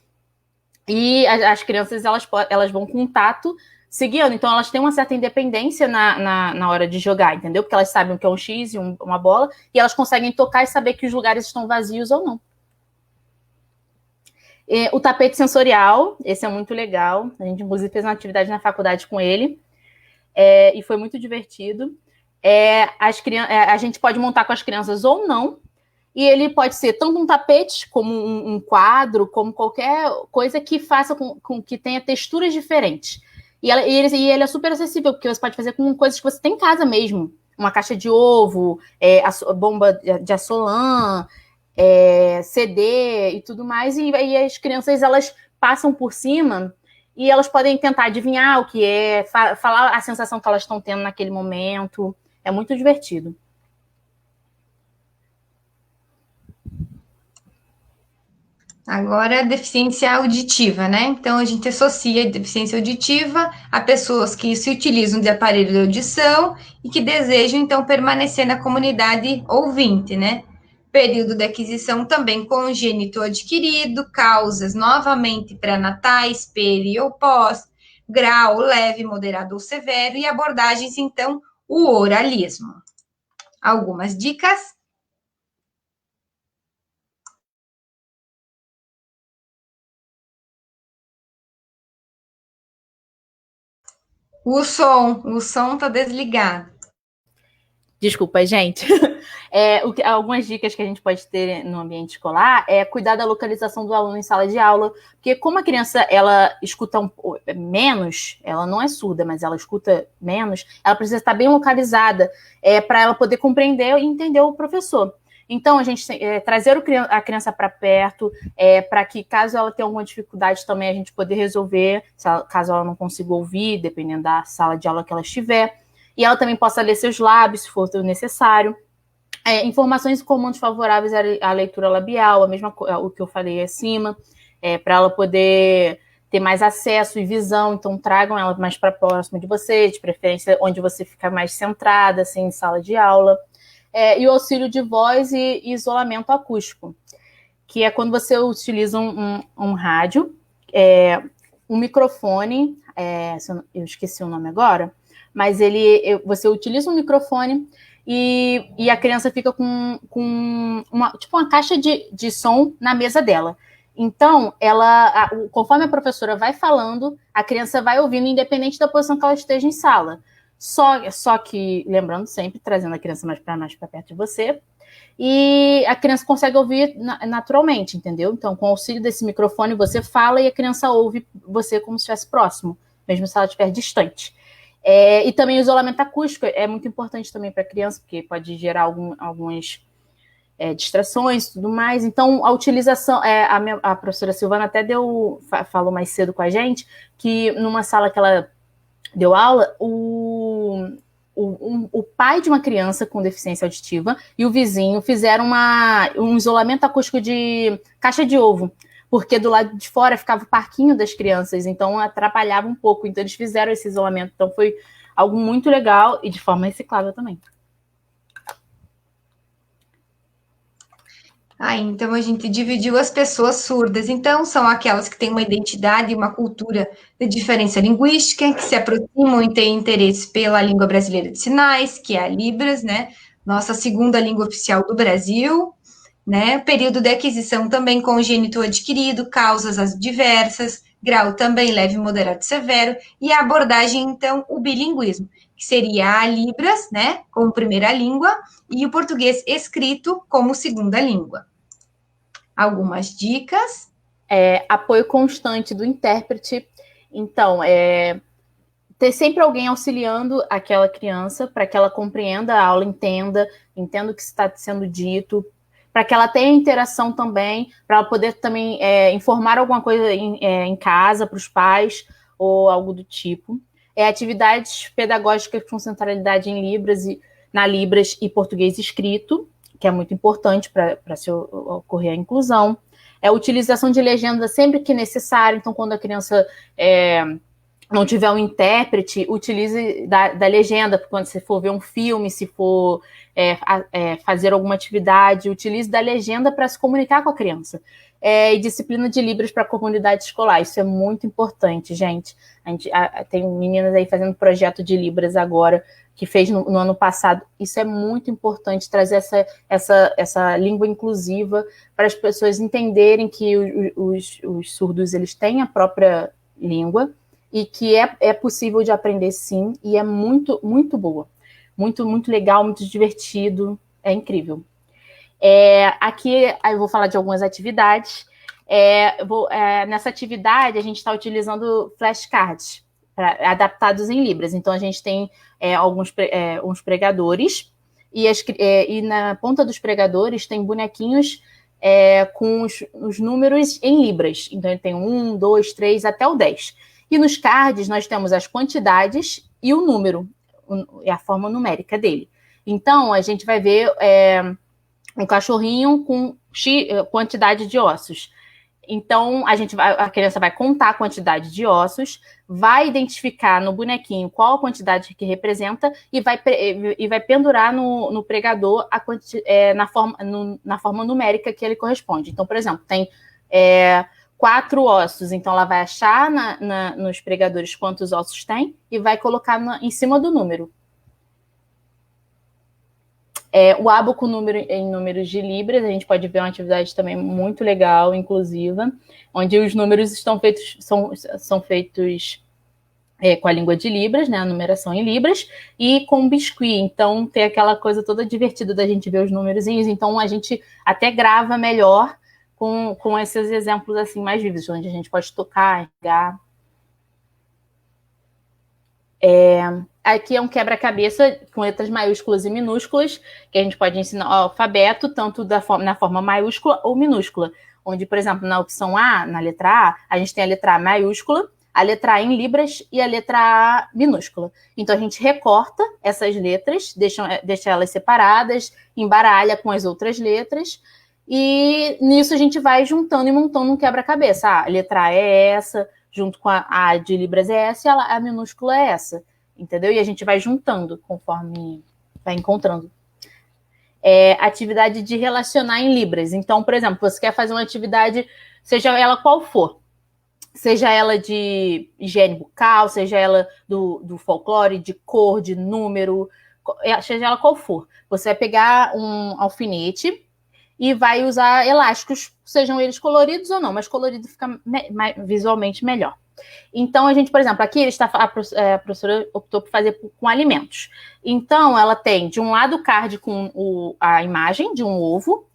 e as crianças elas vão com tato se guiando, então elas têm uma certa independência na hora de jogar, entendeu? Porque elas sabem o que é um X e uma bola, e elas conseguem tocar e saber que os lugares estão vazios ou não. O tapete sensorial, esse é muito legal, a gente inclusive fez uma atividade na faculdade com ele, e foi muito divertido. A gente pode montar com as crianças ou não, e ele pode ser tanto um tapete, como um quadro, como qualquer coisa que faça com que tenha texturas diferentes. E ele é super acessível, porque você pode fazer com coisas que você tem em casa mesmo. Uma caixa de ovo, bomba de assolã, CD e tudo mais. E as crianças, elas passam por cima e elas podem tentar adivinhar o que é, falar a sensação que elas estão tendo naquele momento. É muito divertido. Agora, deficiência auditiva, né? Então, a gente associa deficiência auditiva a pessoas que se utilizam de aparelho de audição e que desejam, então, permanecer na comunidade ouvinte, né? Período de aquisição também congênito adquirido, causas novamente pré-natais, peri ou pós, grau leve, moderado ou severo e abordagens, então, o oralismo. Algumas dicas. O som tá desligado. Desculpa, gente. Algumas dicas que a gente pode ter no ambiente escolar é cuidar da localização do aluno em sala de aula, porque como a criança ela escuta menos, ela não é surda, mas ela escuta menos, ela precisa estar bem localizada para ela poder compreender e entender o professor. Então, a gente trazer a criança para perto, para que, caso ela tenha alguma dificuldade também, a gente poder resolver, caso ela não consiga ouvir, dependendo da sala de aula que ela estiver. E ela também possa ler seus lábios, se for necessário. Informações e comandos favoráveis à leitura labial, o que eu falei acima, para ela poder ter mais acesso e visão, então tragam ela mais para próximo de você, de preferência onde você fica mais centrada, assim, em sala de aula. E o auxílio de voz e isolamento acústico, que é quando você utiliza um rádio, um microfone, eu esqueci o nome agora, mas você utiliza um microfone e a criança fica com uma caixa de som na mesa dela. Então, conforme a professora vai falando, a criança vai ouvindo, independente da posição que ela esteja em sala. Só que, lembrando sempre, trazendo a criança mais para perto de você, e a criança consegue ouvir naturalmente, entendeu? Então, com o auxílio desse microfone, você fala e a criança ouve você como se estivesse próximo, mesmo se ela estiver distante. E também o isolamento acústico é muito importante também para a criança, porque pode gerar algumas distrações e tudo mais. Então, a utilização... a professora Silvana até falou mais cedo com a gente que numa sala que ela deu aula, o pai de uma criança com deficiência auditiva e o vizinho fizeram um isolamento acústico de caixa de ovo, porque do lado de fora ficava o parquinho das crianças, então atrapalhava um pouco. Então eles fizeram esse isolamento. Então foi algo muito legal e de forma reciclável também. Então a gente dividiu as pessoas surdas. Então, são aquelas que têm uma identidade e uma cultura de diferença linguística, que se aproximam e têm interesse pela língua brasileira de sinais, que é a Libras, né? Nossa segunda língua oficial do Brasil, né? Período de aquisição também congênito adquirido, causas as diversas, grau também leve, moderado e severo, e a abordagem, então, o bilinguismo, que seria a Libras, né, como primeira língua, e o português escrito como segunda língua. Algumas dicas. Apoio constante do intérprete. Então, ter sempre alguém auxiliando aquela criança para que ela compreenda a aula, entenda o que está sendo dito, para que ela tenha interação também, para ela poder também informar alguma coisa em casa para os pais ou algo do tipo. Atividades pedagógicas com centralidade em na Libras e português escrito, que é muito importante para se ocorrer a inclusão. A utilização de legenda sempre que necessário. Então, quando a criança não tiver um intérprete, utilize da legenda, quando você for ver um filme, se for fazer alguma atividade, utilize da legenda para se comunicar com a criança. E disciplina de Libras para a comunidade escolar, isso é muito importante, gente. A gente tem meninas aí fazendo projeto de Libras agora, que fez no ano passado. Isso é muito importante, trazer essa língua inclusiva para as pessoas entenderem que os surdos eles têm a própria língua, e que é possível de aprender sim, e é muito, muito boa. Muito, muito legal, muito divertido, é incrível. Aqui eu vou falar de algumas atividades. Nessa atividade, a gente está utilizando flashcards adaptados em Libras. Então, a gente tem uns pregadores, e na ponta dos pregadores tem bonequinhos com os números em Libras. Então, tem 1, 2, 3, até o 10. E nos cards nós temos as quantidades e o número, a forma numérica dele. Então, a gente vai ver um cachorrinho com quantidade de ossos. Então, a criança vai contar a quantidade de ossos, vai identificar no bonequinho qual a quantidade que representa e vai pendurar no pregador na forma numérica que ele corresponde. Então, por exemplo, tem 4 ossos, então ela vai achar nos pregadores quantos ossos tem e vai colocar em cima do número. O ábaco em números de Libras, a gente pode ver uma atividade também muito legal, inclusiva, onde os números são feitos com a língua de Libras, né, a numeração em Libras, e com biscuit. Então tem aquela coisa toda divertida da gente ver os númerozinhos, então a gente até grava melhor com esses exemplos assim mais vivos, onde a gente pode tocar, ligar. Aqui é um quebra-cabeça com letras maiúsculas e minúsculas, que a gente pode ensinar o alfabeto, tanto na forma maiúscula ou minúscula. Onde, por exemplo, na opção A, na letra A gente tem a letra A maiúscula, a letra A em Libras e a letra A minúscula. Então, a gente recorta essas letras, deixa elas separadas, embaralha com as outras letras, e nisso a gente vai juntando e montando um quebra-cabeça. A letra A é essa, junto com a de Libras é essa, e a minúscula é essa, entendeu? E a gente vai juntando conforme vai encontrando. Atividade de relacionar em Libras. Então, por exemplo, você quer fazer uma atividade, seja ela qual for, seja ela de higiene bucal, seja ela do folclore, de cor, de número, seja ela qual for. Você vai pegar um alfinete e vai usar elásticos, sejam eles coloridos ou não, mas colorido fica visualmente melhor. Então, a gente, por exemplo, aqui a professora optou por fazer com alimentos. Então, ela tem, de um lado, o card com a imagem de um ovo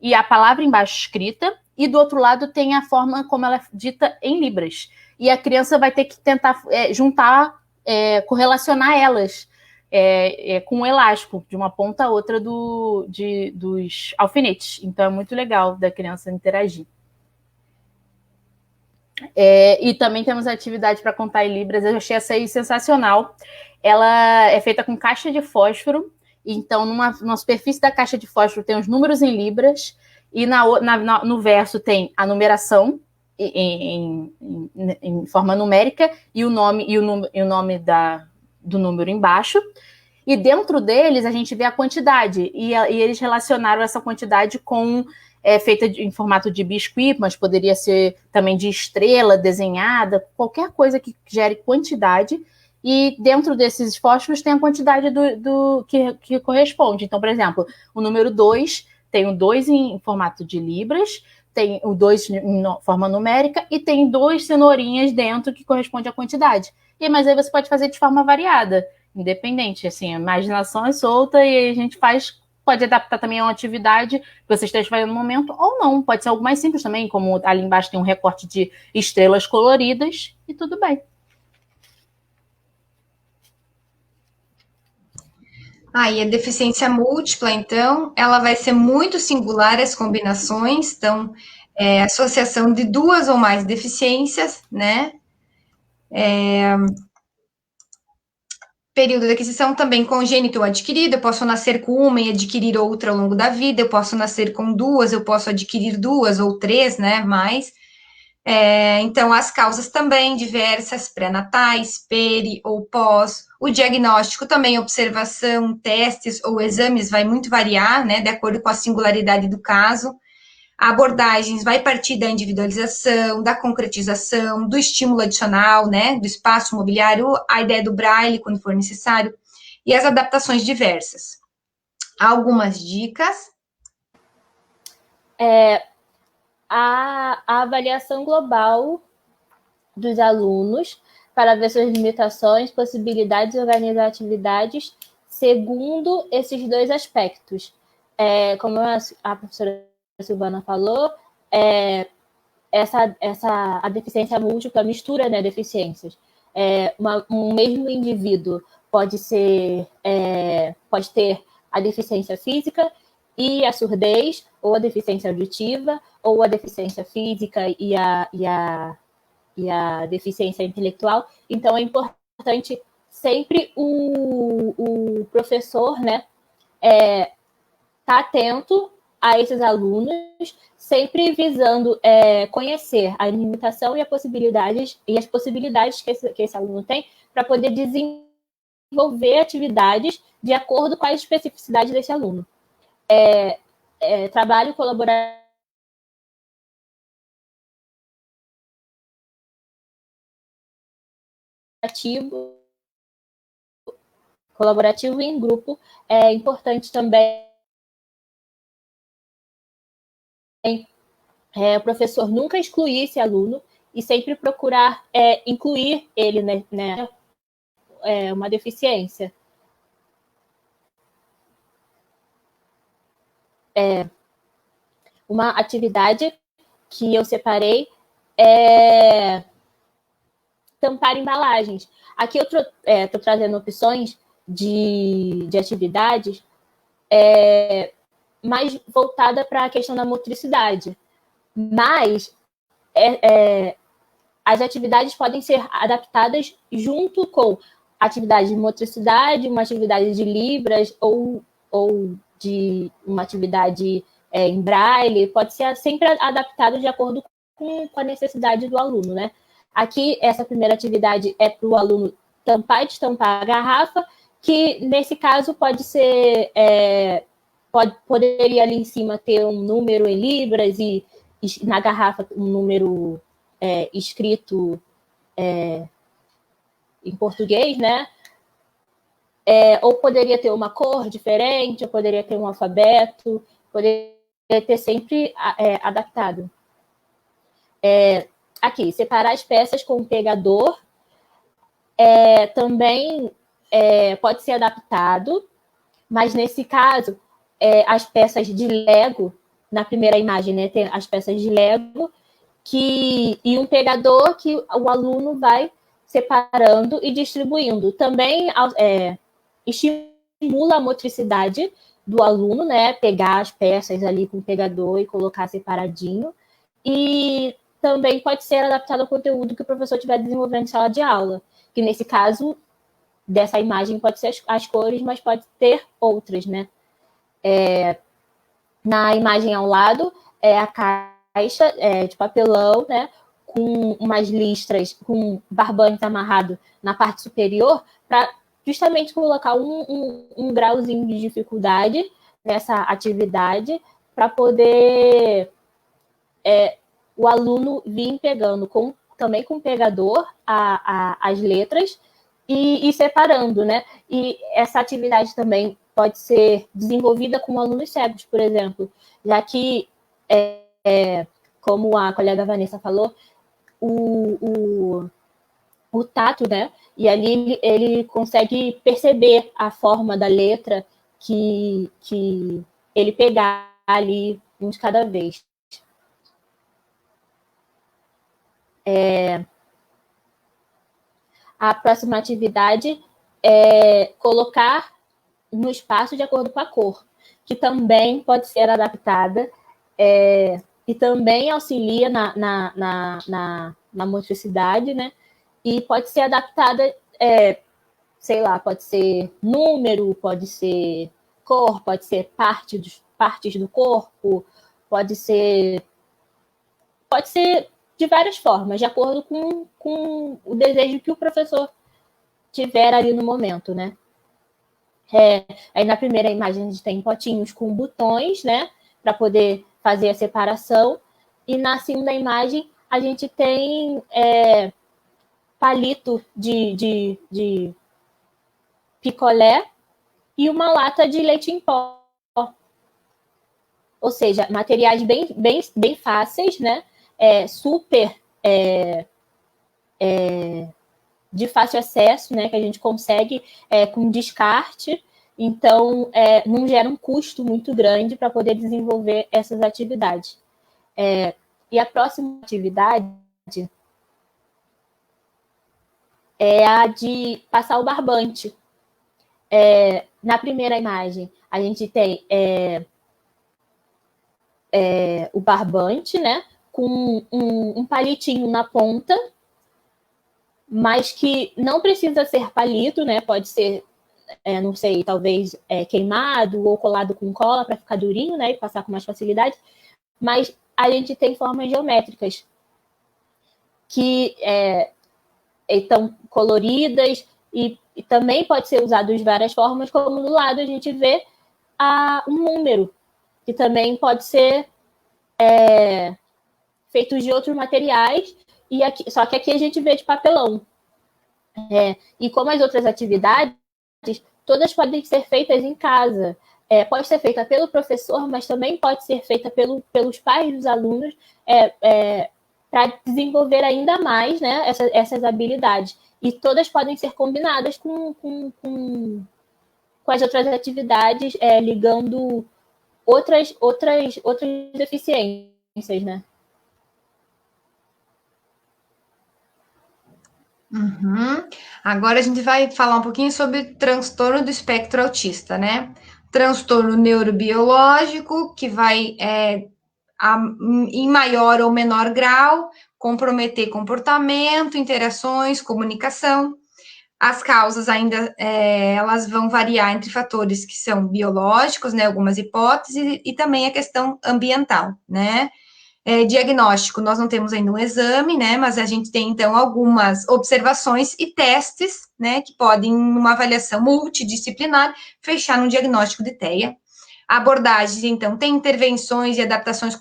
e a palavra embaixo escrita, e do outro lado tem a forma como ela é dita em Libras. E a criança vai ter que tentar juntar, correlacionar elas com um elástico, de uma ponta a outra dos alfinetes. Então, é muito legal da criança interagir. E também temos a atividade para contar em libras. Eu achei essa aí sensacional. Ela é feita com caixa de fósforo. Então, numa superfície da caixa de fósforo tem os números em libras. E no verso tem a numeração em forma numérica e o nome do número embaixo. E dentro deles a gente vê a quantidade. E eles relacionaram essa quantidade com feita em formato de biscuit, mas poderia ser também de estrela desenhada, qualquer coisa que gere quantidade. E dentro desses fósforos tem a quantidade que corresponde. Então, por exemplo, o número 2 tem o 2 em formato de libras, tem o 2 em forma numérica e tem 2 cenourinhas dentro que corresponde à quantidade. Mas aí você pode fazer de forma variada, independente. Assim, a imaginação é solta e a gente pode adaptar também a uma atividade que você esteja fazendo no momento, ou não. Pode ser algo mais simples também, como ali embaixo tem um recorte de estrelas coloridas e tudo bem. E a deficiência múltipla, então, ela vai ser muito singular as combinações, então, associação de 2 ou mais deficiências, né? Período de aquisição também congênito ou adquirido, eu posso nascer com uma e adquirir outra ao longo da vida, eu posso nascer com 2, eu posso adquirir 2 ou 3, né, mais. Então, as causas também diversas, pré-natais, peri ou pós. O diagnóstico também, observação, testes ou exames vai muito variar, né, de acordo com a singularidade do caso. A abordagens vai partir da individualização, da concretização, do estímulo adicional, né, do espaço mobiliário, a ideia do braille, quando for necessário, e as adaptações diversas. Algumas dicas. A avaliação global dos alunos para ver suas limitações, possibilidades e organizar atividades segundo esses 2 aspectos. Como a professora Silvana falou, a deficiência múltipla mistura, né, deficiências. Um mesmo indivíduo pode ter a deficiência física e a surdez, ou a deficiência auditiva, ou a deficiência física e a deficiência intelectual. Então, é importante sempre o professor, né, tá atento a esses alunos, sempre visando conhecer a limitação e as possibilidades que esse aluno tem para poder desenvolver atividades de acordo com as especificidades desse aluno. Trabalho colaborativo em grupo é importante também. O professor nunca excluir esse aluno e sempre procurar incluir ele, né, uma deficiência. Uma atividade que eu separei é tampar embalagens. Aqui eu estou trazendo opções de atividades mais voltada para a questão da motricidade. Mas as atividades podem ser adaptadas junto com atividade de motricidade, uma atividade de libras ou de uma atividade em braille, pode ser sempre adaptado de acordo com a necessidade do aluno, né? Aqui, essa primeira atividade é para o aluno tampar e destampar a garrafa, que nesse caso pode ser, poderia ali em cima ter um número em libras e na garrafa um número escrito em português, né? Ou poderia ter uma cor diferente, ou poderia ter um alfabeto, poderia ter sempre adaptado. Aqui, separar as peças com o pegador também pode ser adaptado, mas nesse caso, as peças de Lego, na primeira imagem, né, tem as peças de Lego, e um pegador que o aluno vai separando e distribuindo. Também estimula a motricidade do aluno, né, pegar as peças ali com o pegador e colocar separadinho. E também pode ser adaptado ao conteúdo que o professor estiver desenvolvendo em sala de aula, que nesse caso, dessa imagem pode ser as cores, mas pode ter outras, né? Na imagem ao lado é a caixa de papelão, né? Com umas listras, com barbante amarrado na parte superior, para justamente colocar um grauzinho de dificuldade nessa atividade, para poder o aluno vir pegando também com o pegador as letras e separando, né? E essa atividade também pode ser desenvolvida com alunos cegos, por exemplo, já que, como a colega Vanessa falou, o tato, né? E ali ele consegue perceber a forma da letra que ele pegar ali um de cada vez. A próxima atividade é colocar no espaço de acordo com a cor, que também pode ser adaptada e também auxilia na motricidade, né? E pode ser adaptada, sei lá, pode ser número, pode ser cor, pode ser partes do corpo, pode ser de várias formas, de acordo com o desejo que o professor tiver ali no momento, né? Aí na primeira imagem a gente tem potinhos com botões, né? Para poder fazer a separação. E na segunda imagem a gente tem palito de picolé e uma lata de leite em pó. Ou seja, materiais bem fáceis, né? Super de fácil acesso, né? Que a gente consegue com descarte. Então, não gera um custo muito grande para poder desenvolver essas atividades. E a próxima atividade é a de passar o barbante. Na primeira imagem, a gente tem o barbante, né? Com um palitinho na ponta, mas que não precisa ser palito, né? Pode ser, não sei, talvez queimado ou colado com cola para ficar durinho, né? E passar com mais facilidade. Mas a gente tem formas geométricas que estão coloridas e também pode ser usado de várias formas, como do lado a gente vê um número, que também pode ser feito de outros materiais, só que aqui a gente vê de papelão. E como as outras atividades, todas podem ser feitas em casa. Pode ser feita pelo professor, mas também pode ser feita pelos pais dos alunos, para desenvolver ainda mais, né, essas habilidades. E todas podem ser combinadas com as outras atividades, ligando outras deficiências, né? Uhum. Agora a gente vai falar um pouquinho sobre transtorno do espectro autista, né? Transtorno neurobiológico, que vai, em maior ou menor grau, comprometer comportamento, interações, comunicação. As causas ainda, elas vão variar entre fatores que são biológicos, né? Algumas hipóteses, e também a questão ambiental, né? Diagnóstico, nós não temos ainda um exame, né, mas a gente tem, então, algumas observações e testes, né, que podem, numa avaliação multidisciplinar, fechar num diagnóstico de TEA. A abordagem, então, tem intervenções e adaptações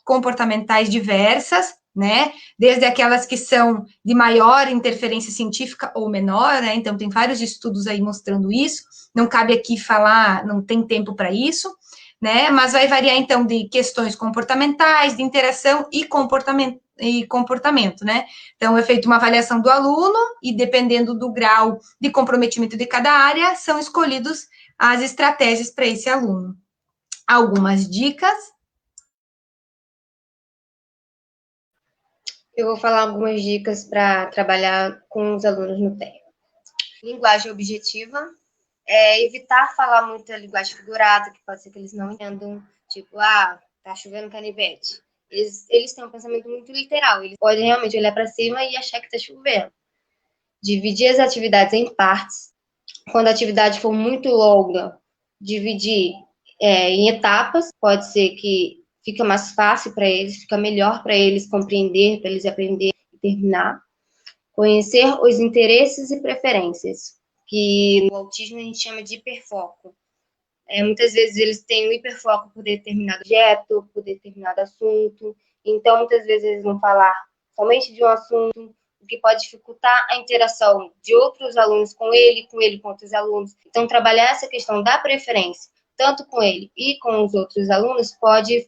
comportamentais diversas, né, desde aquelas que são de maior interferência científica ou menor, né, então tem vários estudos aí mostrando isso, não cabe aqui falar, não tem tempo para isso, né? Mas vai variar, então, de questões comportamentais, de interação e comportamento, né? Então, é feita uma avaliação do aluno e, dependendo do grau de comprometimento de cada área, são escolhidos as estratégias para esse aluno. Algumas dicas. Eu vou falar algumas dicas para trabalhar com os alunos no TEA. Linguagem objetiva. Evitar falar muita linguagem figurada, que pode ser que eles não entendam. Tipo, tá chovendo canivete. Eles têm um pensamento muito literal. Eles podem realmente olhar para cima e achar que está chovendo. Dividir as atividades em partes. Quando a atividade for muito longa, dividir em etapas. Pode ser que fica mais fácil para eles, fica melhor para eles compreender, para eles aprender e terminar. Conhecer os interesses e preferências, que no autismo a gente chama de hiperfoco. Muitas vezes eles têm um hiperfoco por determinado objeto, por determinado assunto. Então, muitas vezes eles vão falar somente de um assunto, o que pode dificultar a interação de outros alunos com ele com outros alunos. Então, trabalhar essa questão da preferência, tanto com ele e com os outros alunos, pode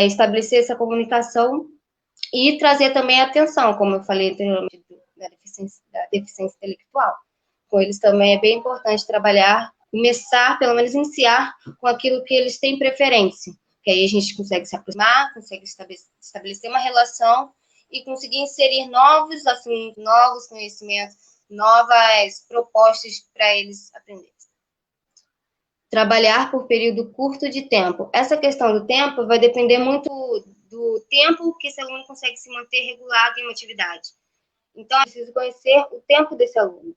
estabelecer essa comunicação e trazer também atenção, como eu falei anteriormente, da deficiência intelectual. Com eles também é bem importante trabalhar, começar, pelo menos iniciar, com aquilo que eles têm preferência, que aí a gente consegue se aproximar, consegue estabelecer uma relação e conseguir inserir novos assuntos, novos conhecimentos, novas propostas para eles aprenderem. Trabalhar por período curto de tempo. Essa questão do tempo vai depender muito do tempo que esse aluno consegue se manter regulado em uma atividade. Então, eu preciso conhecer o tempo desse aluno.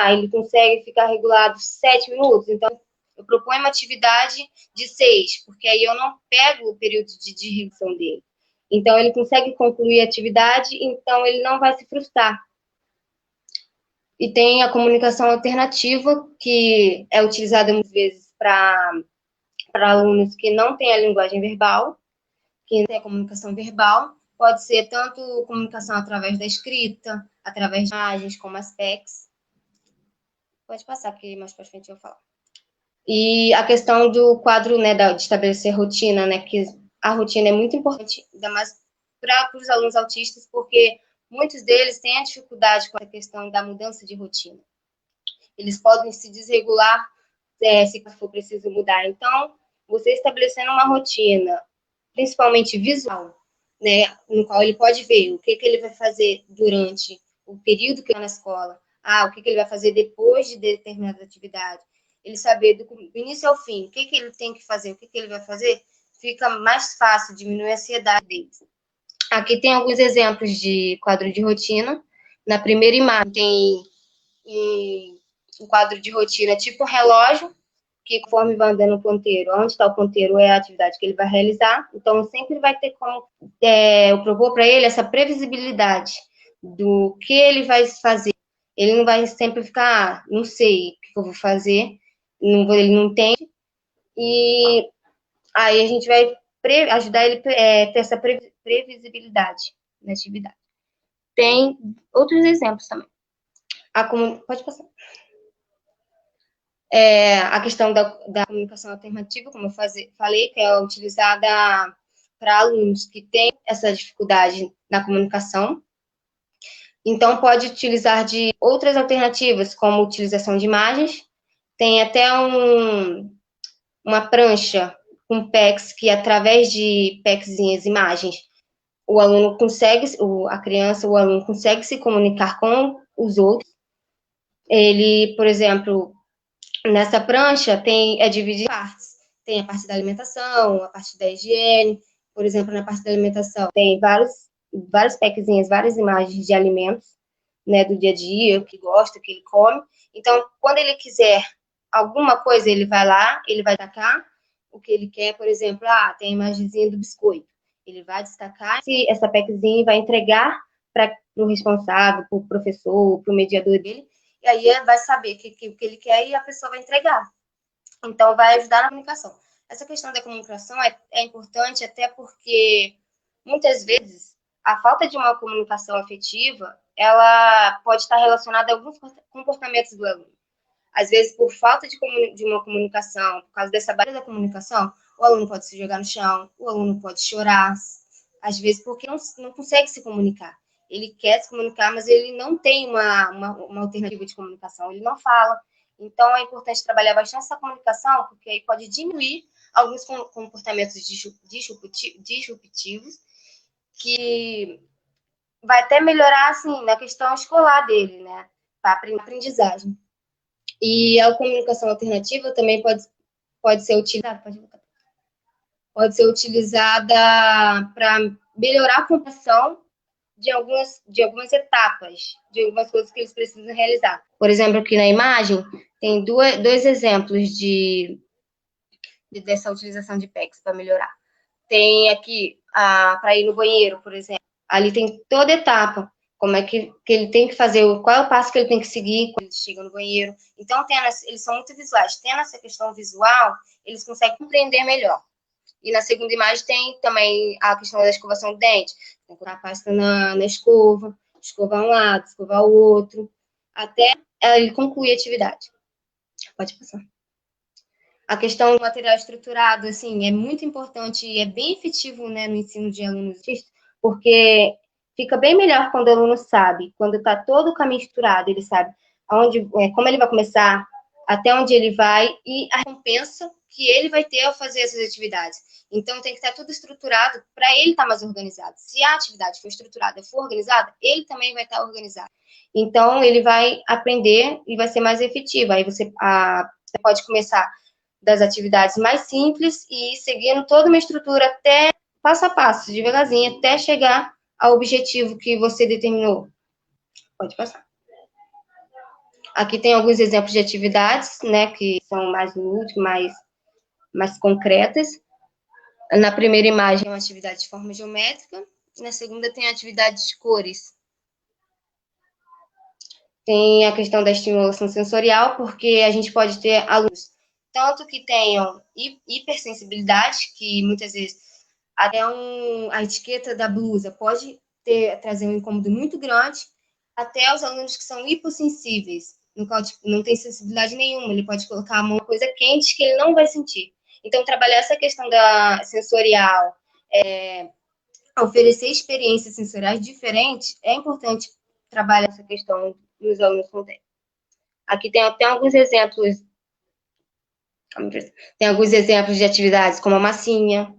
Ele consegue ficar regulado 7 minutos, então eu proponho uma atividade de 6, porque aí eu não pego o período de redução dele. Então, ele consegue concluir a atividade, então ele não vai se frustrar. E tem a comunicação alternativa, que é utilizada muitas vezes para alunos que não têm a linguagem verbal, que não tem a comunicação verbal. Pode ser tanto comunicação através da escrita, através de imagens, como as PECs. Pode passar, que mais para frente eu vou falar. E a questão do quadro, né, de estabelecer rotina, né, que a rotina é muito importante, ainda mais para os alunos autistas, porque muitos deles têm a dificuldade com a questão da mudança de rotina. Eles podem se desregular se for preciso mudar. Então, você estabelecendo uma rotina, principalmente visual, né, no qual ele pode ver o que ele vai fazer durante o período que ele está na escola, o que ele vai fazer depois de determinada atividade, ele saber do início ao fim o que ele tem que fazer, o que ele vai fazer, fica mais fácil, diminui a ansiedade deles. Aqui tem alguns exemplos de quadro de rotina. Na primeira imagem tem um quadro de rotina tipo relógio, que conforme vai andando o ponteiro, onde está o ponteiro é a atividade que ele vai realizar. Então, sempre vai ter como eu propor para ele essa previsibilidade do que ele vai fazer. Ele não vai sempre ficar, não sei o que eu vou fazer, ele não entende. E aí a gente vai ajudar ele a ter essa previsibilidade na atividade. Tem outros exemplos também. Pode passar. A questão da comunicação alternativa, como eu falei, que é utilizada para alunos que têm essa dificuldade na comunicação. Então, pode utilizar de outras alternativas, como utilização de imagens. Tem até uma prancha com PECs, que através de PECzinhas, imagens, o aluno consegue, o aluno consegue se comunicar com os outros. Ele, por exemplo, nessa prancha é dividido em partes. Tem a parte da alimentação, a parte da higiene. Por exemplo, na parte da alimentação tem vários packzinhos, várias imagens de alimentos, né, do dia a dia, o que gosta, o que ele come. Então, quando ele quiser alguma coisa, ele vai lá, ele vai destacar o que ele quer. Por exemplo, tem a imagenzinha do biscoito. Ele vai destacar essa packzinha e vai entregar para o responsável, para o professor, para o mediador dele. E aí vai saber o que ele quer e a pessoa vai entregar. Então, vai ajudar na comunicação. Essa questão da comunicação é importante até porque, muitas vezes, a falta de uma comunicação afetiva, ela pode estar relacionada a alguns comportamentos do aluno. Às vezes, por falta de uma comunicação, por causa dessa barreira da comunicação, o aluno pode se jogar no chão, o aluno pode chorar, às vezes porque não consegue se comunicar. Ele quer se comunicar, mas ele não tem uma alternativa de comunicação, ele não fala. Então, é importante trabalhar bastante essa comunicação, porque aí pode diminuir alguns comportamentos disruptivos, que vai até melhorar, assim, na questão escolar dele, né? Para a aprendizagem. E a comunicação alternativa também pode ser utilizada para melhorar a compreensão de algumas etapas, de algumas coisas que eles precisam realizar. Por exemplo, aqui na imagem, tem dois exemplos dessa utilização de PECs para melhorar. Tem aqui, para ir no banheiro, por exemplo. Ali tem toda etapa, como é que ele tem que fazer, qual é o passo que ele tem que seguir quando ele chega no banheiro. Então, eles são muito visuais. Tendo essa questão visual, eles conseguem compreender melhor. E na segunda imagem tem também a questão da escovação do dente. Tem que colocar a pasta na escova, escovar um lado, escovar o outro, até ele concluir a atividade. Pode passar. A questão do material estruturado, assim, é muito importante e é bem efetivo, né, no ensino de alunos autistas, porque fica bem melhor quando o aluno sabe, quando está todo o caminho estruturado, ele sabe como ele vai começar, até onde ele vai e a recompensa que ele vai ter ao fazer essas atividades. Então, tem que estar tudo estruturado para ele estar mais organizado. Se a atividade for estruturada, for organizada, ele também vai estar organizado. Então, ele vai aprender e vai ser mais efetivo. Aí você pode começar das atividades mais simples e ir seguindo toda uma estrutura até passo a passo, devagarzinho, até chegar ao objetivo que você determinou. Pode passar. Aqui tem alguns exemplos de atividades, né, que são mais úteis, mais concretas. Na primeira imagem é uma atividade de forma geométrica, na segunda tem a atividade de cores. Tem a questão da estimulação sensorial, porque a gente pode ter alunos tanto que tenham hipersensibilidade, que muitas vezes até a etiqueta da blusa pode trazer um incômodo muito grande, até os alunos que são hipossensíveis, no qual não tem sensibilidade nenhuma, ele pode colocar uma coisa quente que ele não vai sentir. Então, trabalhar essa questão da sensorial, oferecer experiências sensoriais diferentes, é importante trabalhar essa questão dos alunos com TEA. Aqui tem até alguns exemplos. Tem alguns exemplos de atividades como a massinha,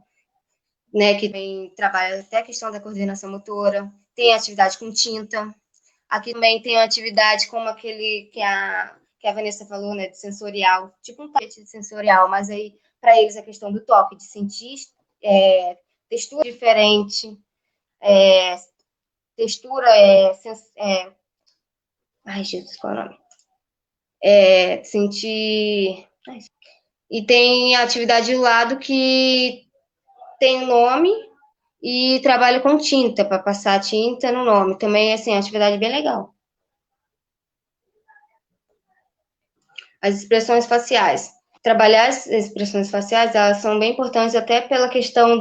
né, que trabalha até a questão da coordenação motora. Tem atividade com tinta. Aqui também tem uma atividade como aquele que a Vanessa falou, né, de sensorial, tipo um tapete sensorial, mas aí para eles a questão do toque, de sentir textura diferente, textura ai, Jesus, qual é o nome? Sentir... E tem a atividade do lado que tem o nome e trabalho com tinta, para passar tinta no nome. Também, assim, é uma atividade bem legal. As expressões faciais. Trabalhar as expressões faciais, elas são bem importantes até pela questão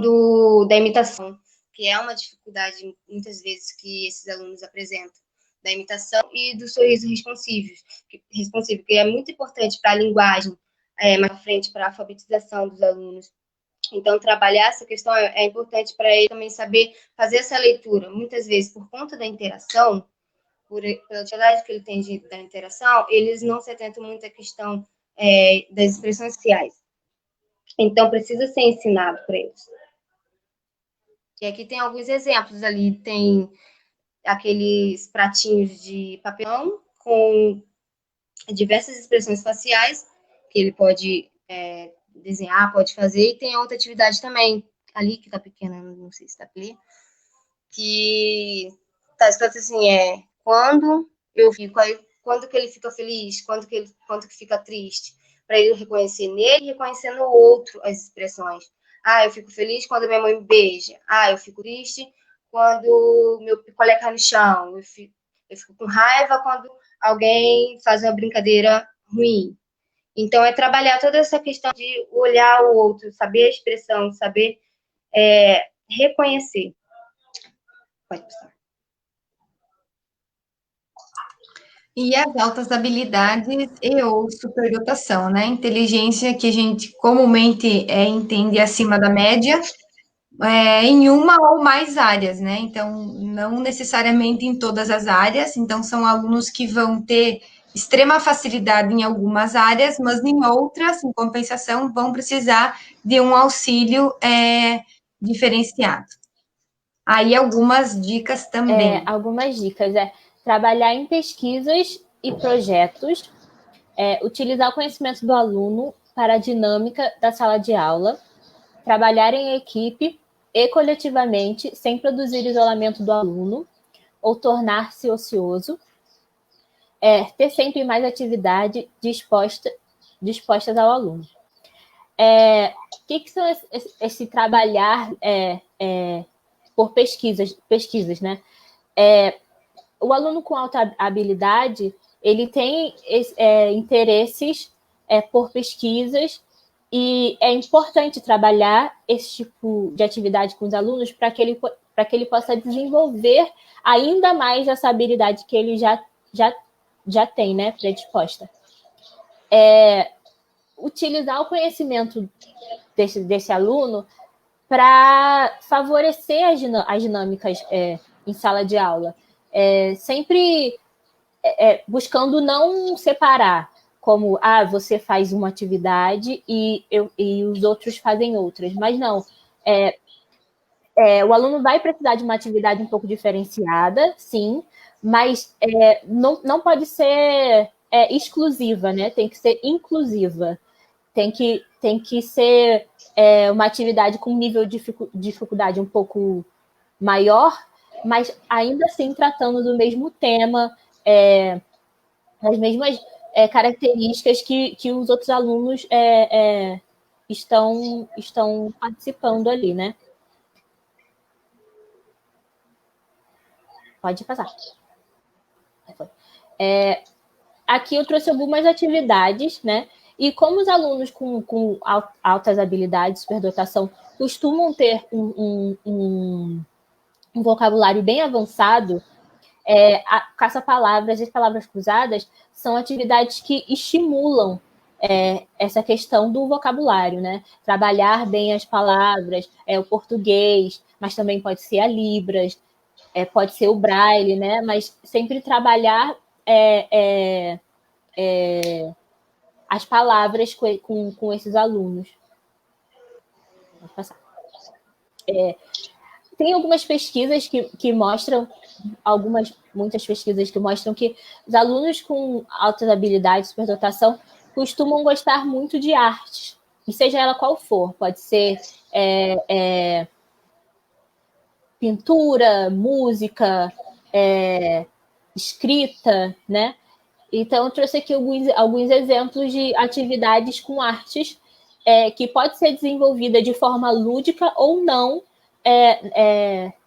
da imitação, que é uma dificuldade, muitas vezes, que esses alunos apresentam. Da imitação e do sorriso responsivo, que é muito importante para a linguagem, mais à frente para a alfabetização dos alunos. Então, trabalhar essa questão é importante para ele também saber fazer essa leitura. Muitas vezes, por conta da interação, pela dificuldade que ele tem da interação, eles não se atentam muito à questão das expressões faciais. Então, precisa ser ensinado para eles. E aqui tem alguns exemplos ali. Tem aqueles pratinhos de papelão com diversas expressões faciais que ele pode desenhar, pode fazer. E tem outra atividade também, ali que tá pequena, não sei se tá ali, que tá escrito assim, quando que ele fica feliz, quando que fica triste, para ele reconhecer nele e reconhecer no outro as expressões. Eu fico feliz quando minha mãe me beija. Eu fico triste quando meu picolé cai no chão. Eu fico com raiva quando alguém faz uma brincadeira ruim. Então, é trabalhar toda essa questão de olhar o outro, saber a expressão, saber reconhecer. Pode passar. E as altas habilidades ou superdotação, né? Inteligência que a gente comumente entende acima da média, em uma ou mais áreas, né? Então, não necessariamente em todas as áreas. Então, são alunos que vão ter extrema facilidade em algumas áreas, mas em outras, em compensação, vão precisar de um auxílio diferenciado. Aí, algumas dicas também. Algumas dicas trabalhar em pesquisas e projetos, utilizar o conhecimento do aluno para a dinâmica da sala de aula, trabalhar em equipe e coletivamente, sem produzir isolamento do aluno ou tornar-se ocioso, ter sempre mais atividade dispostas ao aluno. O que são esse trabalhar por pesquisas, né? O aluno com alta habilidade, ele tem interesses por pesquisas, e é importante trabalhar esse tipo de atividade com os alunos para que ele possa desenvolver ainda mais essa habilidade que ele já tem, né, predisposta. Utilizar o conhecimento desse aluno para favorecer as dinâmicas em sala de aula, sempre buscando não separar, como você faz uma atividade e os outros fazem outras, mas não. O aluno vai precisar de uma atividade um pouco diferenciada, sim, mas não pode ser exclusiva, né? Tem que ser inclusiva. Tem que ser uma atividade com nível de dificuldade um pouco maior, mas ainda assim tratando do mesmo tema, as mesmas características que os outros alunos estão participando ali, né? Pode passar. Aqui eu trouxe algumas atividades, né? E como os alunos com altas habilidades, superdotação, costumam ter um vocabulário bem avançado, caça-palavras e palavras cruzadas são atividades que estimulam essa questão do vocabulário, né? Trabalhar bem as palavras, o português, mas também pode ser a Libras, pode ser o Braille, né? Mas sempre trabalhar as palavras com esses alunos. Pode passar. Tem algumas pesquisas que mostram, muitas pesquisas que mostram que os alunos com altas habilidades, superdotação, costumam gostar muito de artes, e seja ela qual for, pode ser pintura, música, escrita, né? Então, eu trouxe aqui alguns exemplos de atividades com artes que pode ser desenvolvida de forma lúdica ou não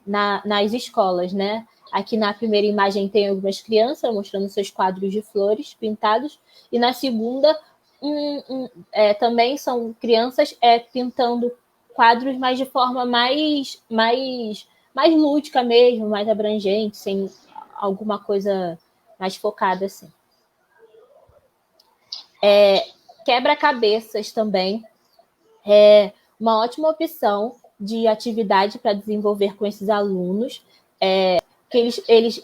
nas escolas, né? Aqui na primeira imagem tem algumas crianças mostrando seus quadros de flores pintados, e na segunda também são crianças pintando quadros, mas de forma mais lúdica mesmo, mais abrangente, sem alguma coisa mais focada assim. Quebra-cabeças também é uma ótima opção de atividade para desenvolver com esses alunos, que eles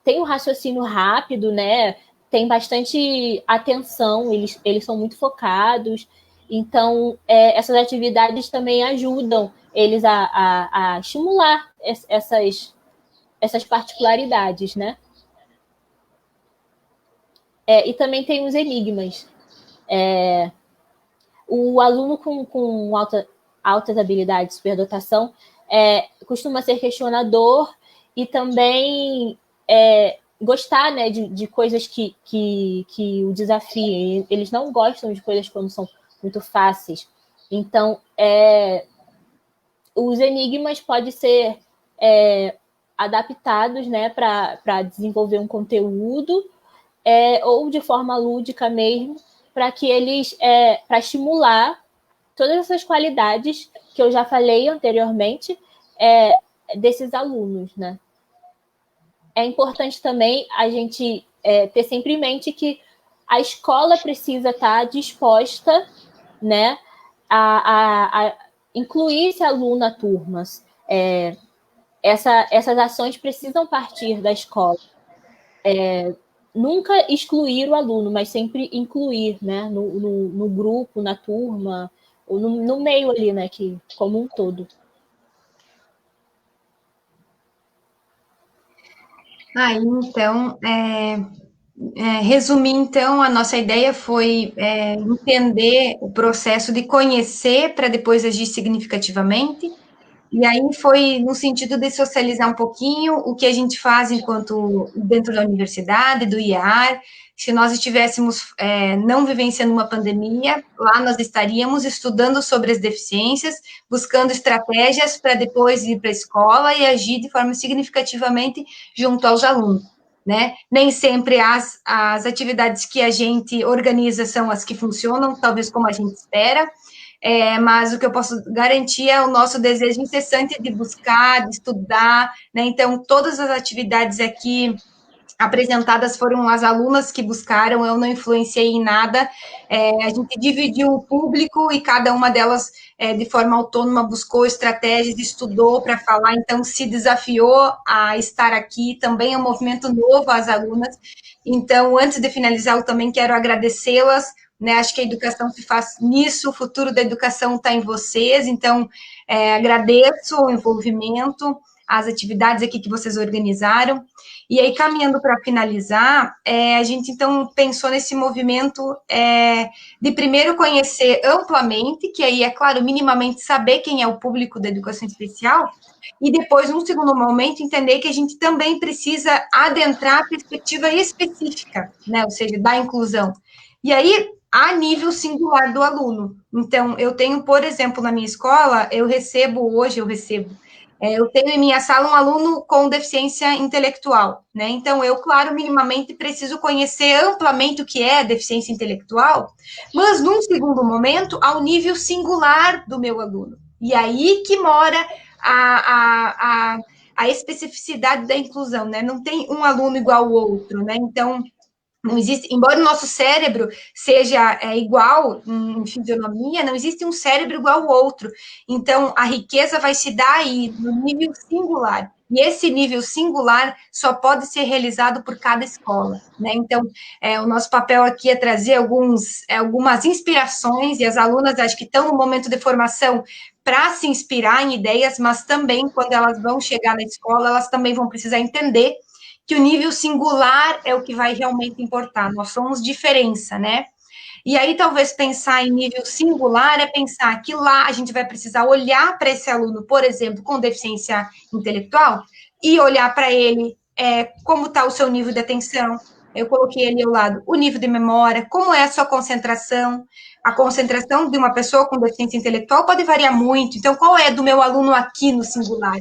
têm um raciocínio rápido, né? Tem bastante atenção, eles são muito focados. Então, essas atividades também ajudam eles a estimular essas particularidades, né? E também tem os enigmas. O aluno com altas habilidades, superdotação, costuma ser questionador e também gostar, né, de coisas que o desafiem. Eles não gostam de coisas quando são muito fáceis. Então, os enigmas podem ser adaptados, né, para desenvolver um conteúdo, ou de forma lúdica mesmo, para que eles, para estimular todas essas qualidades que eu já falei anteriormente desses alunos, né? É importante também a gente ter sempre em mente que a escola precisa estar disposta, né, a incluir esse aluno na turmas. Essas ações precisam partir da escola. Nunca excluir o aluno, mas sempre incluir, né, no grupo, na turma, ou no meio ali, né, como um todo. Então, resumir, então, a nossa ideia foi entender o processo de conhecer para depois agir significativamente, E aí foi no sentido de socializar um pouquinho o que a gente faz enquanto dentro da universidade, do IAR. Se nós estivéssemos não vivenciando uma pandemia, lá nós estaríamos estudando sobre as deficiências, buscando estratégias para depois ir para a escola e agir de forma significativamente junto aos alunos, né? Nem sempre as atividades que a gente organiza são as que funcionam, talvez como a gente espera, mas o que eu posso garantir é o nosso desejo incessante de buscar, de estudar, né? Então, todas as atividades aqui apresentadas foram as alunas que buscaram, eu não influenciei em nada, a gente dividiu o público e cada uma delas, de forma autônoma, buscou estratégias, estudou para falar, então se desafiou a estar aqui, também é um movimento novo às alunas, então, antes de finalizar, eu também quero agradecê-las, né, acho que a educação se faz nisso, o futuro da educação está em vocês, então, agradeço o envolvimento, as atividades aqui que vocês organizaram. E aí, caminhando para finalizar, a gente, então, pensou nesse movimento de primeiro conhecer amplamente, que aí, é claro, minimamente saber quem é o público da educação especial, e depois, num segundo momento, entender que a gente também precisa adentrar a perspectiva específica, né, ou seja, da inclusão. E aí, a nível singular do aluno. Então, eu tenho, por exemplo, na minha escola, eu tenho em minha sala um aluno com deficiência intelectual, né? Então, eu, claro, minimamente preciso conhecer amplamente o que é deficiência intelectual, mas, num segundo momento, ao nível singular do meu aluno. E aí que mora a especificidade da inclusão, né? Não tem um aluno igual ao outro, né? Então, não existe, embora o nosso cérebro seja igual em fisionomia, não existe um cérebro igual ao outro. Então, a riqueza vai se dar aí no nível singular. E esse nível singular só pode ser realizado por cada escola, né? Então, o nosso papel aqui é trazer algumas inspirações, e as alunas acho que estão no momento de formação para se inspirar em ideias, mas também, quando elas vão chegar na escola, elas também vão precisar entender que o nível singular é o que vai realmente importar, nós somos diferença, né? E aí, talvez, pensar em nível singular é pensar que lá a gente vai precisar olhar para esse aluno, por exemplo, com deficiência intelectual, e olhar para ele como está o seu nível de atenção. Eu coloquei ali ao lado o nível de memória, como é a sua concentração. A concentração de uma pessoa com deficiência intelectual pode variar muito. Então, qual é do meu aluno aqui no singular?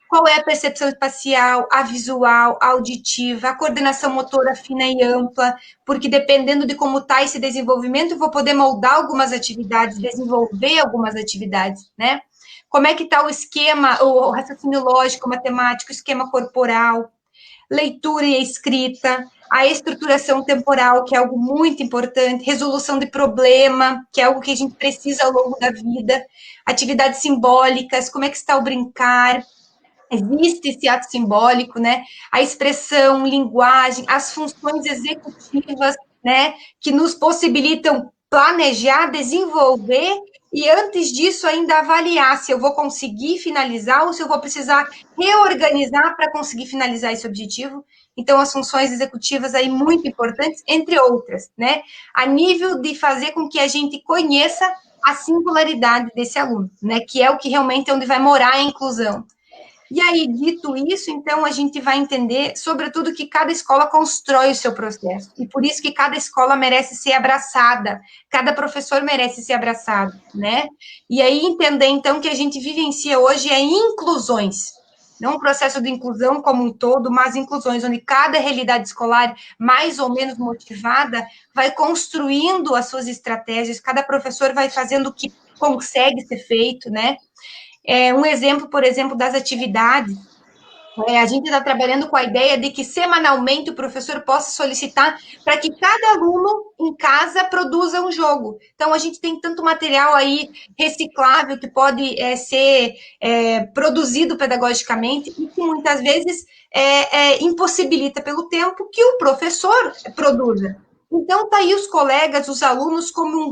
Qual é a percepção espacial, a visual, a auditiva, a coordenação motora fina e ampla, porque dependendo de como está esse desenvolvimento, eu vou poder moldar algumas atividades, desenvolver algumas atividades, né? Como é que está o esquema, o raciocínio lógico, matemático, esquema corporal, leitura e escrita, a estruturação temporal, que é algo muito importante, resolução de problema, que é algo que a gente precisa ao longo da vida, atividades simbólicas, como é que está o brincar, existe esse ato simbólico, né? A expressão, linguagem, as funções executivas, né? Que nos possibilitam planejar, desenvolver e, antes disso, ainda avaliar se eu vou conseguir finalizar ou se eu vou precisar reorganizar para conseguir finalizar esse objetivo. Então, as funções executivas aí muito importantes, entre outras, né? A nível de fazer com que a gente conheça a singularidade desse aluno, né? Que é o que realmente é onde vai morar a inclusão. E aí, dito isso, então, a gente vai entender, sobretudo, que cada escola constrói o seu processo, e por isso que cada escola merece ser abraçada, cada professor merece ser abraçado, né? E aí, entender, então, que a gente vivencia hoje inclusões, não um processo de inclusão como um todo, mas inclusões, onde cada realidade escolar, mais ou menos motivada, vai construindo as suas estratégias, cada professor vai fazendo o que consegue ser feito, né? Um exemplo, por exemplo, das atividades, a gente está trabalhando com a ideia de que semanalmente o professor possa solicitar para que cada aluno em casa produza um jogo. Então, a gente tem tanto material aí reciclável que pode ser produzido pedagogicamente e que muitas vezes impossibilita pelo tempo que o professor produza. Então, tá aí os colegas, os alunos, como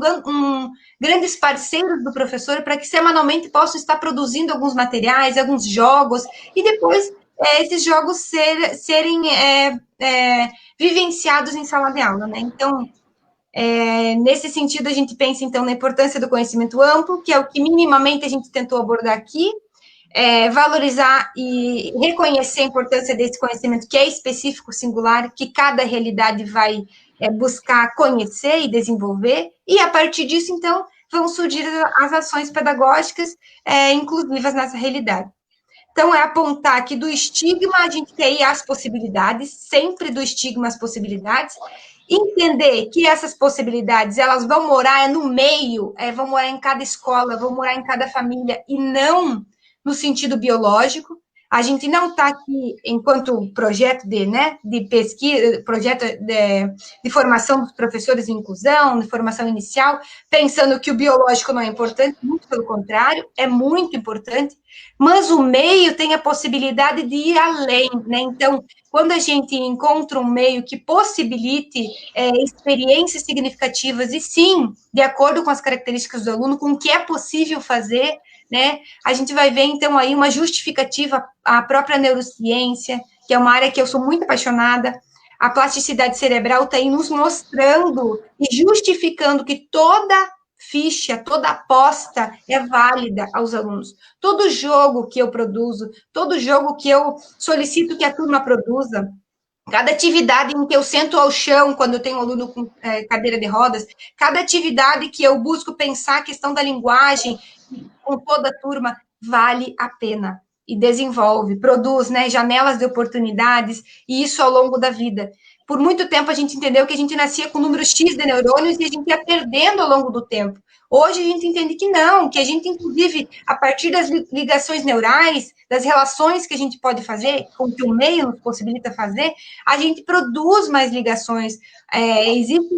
grandes parceiros do professor, para que semanalmente possam estar produzindo alguns materiais, alguns jogos, e depois esses jogos serem vivenciados em sala de aula, né? Então, nesse sentido, a gente pensa, então, na importância do conhecimento amplo, que é o que minimamente a gente tentou abordar aqui, valorizar e reconhecer a importância desse conhecimento que é específico, singular, que cada realidade vai buscar conhecer e desenvolver, e a partir disso, então, vão surgir as ações pedagógicas inclusivas nessa realidade. Então, é apontar que do estigma a gente quer ir às possibilidades, sempre do estigma às possibilidades, entender que essas possibilidades, elas vão morar no meio, vão morar em cada escola, vão morar em cada família, e não no sentido biológico. A gente não está aqui, enquanto projeto de pesquisa, projeto de formação dos professores em inclusão, de formação inicial, pensando que o biológico não é importante, muito pelo contrário, é muito importante, mas o meio tem a possibilidade de ir além, né? Então, quando a gente encontra um meio que possibilite experiências significativas, e sim, de acordo com as características do aluno, com o que é possível fazer, né? A gente vai ver, então, aí uma justificativa à própria neurociência, que é uma área que eu sou muito apaixonada. A plasticidade cerebral está aí nos mostrando e justificando que toda ficha, toda aposta é válida aos alunos. Todo jogo que eu produzo, todo jogo que eu solicito que a turma produza, cada atividade em que eu sento ao chão quando eu tenho um aluno com cadeira de rodas, cada atividade que eu busco pensar a questão da linguagem com toda a turma, vale a pena. E desenvolve, produz, né, janelas de oportunidades, e isso ao longo da vida. Por muito tempo a gente entendeu que a gente nascia com um número X de neurônios e a gente ia perdendo ao longo do tempo. Hoje a gente entende que não, que a gente, inclusive, a partir das ligações neurais, das relações que a gente pode fazer, com que o meio nos possibilita fazer, a gente produz mais ligações. Existem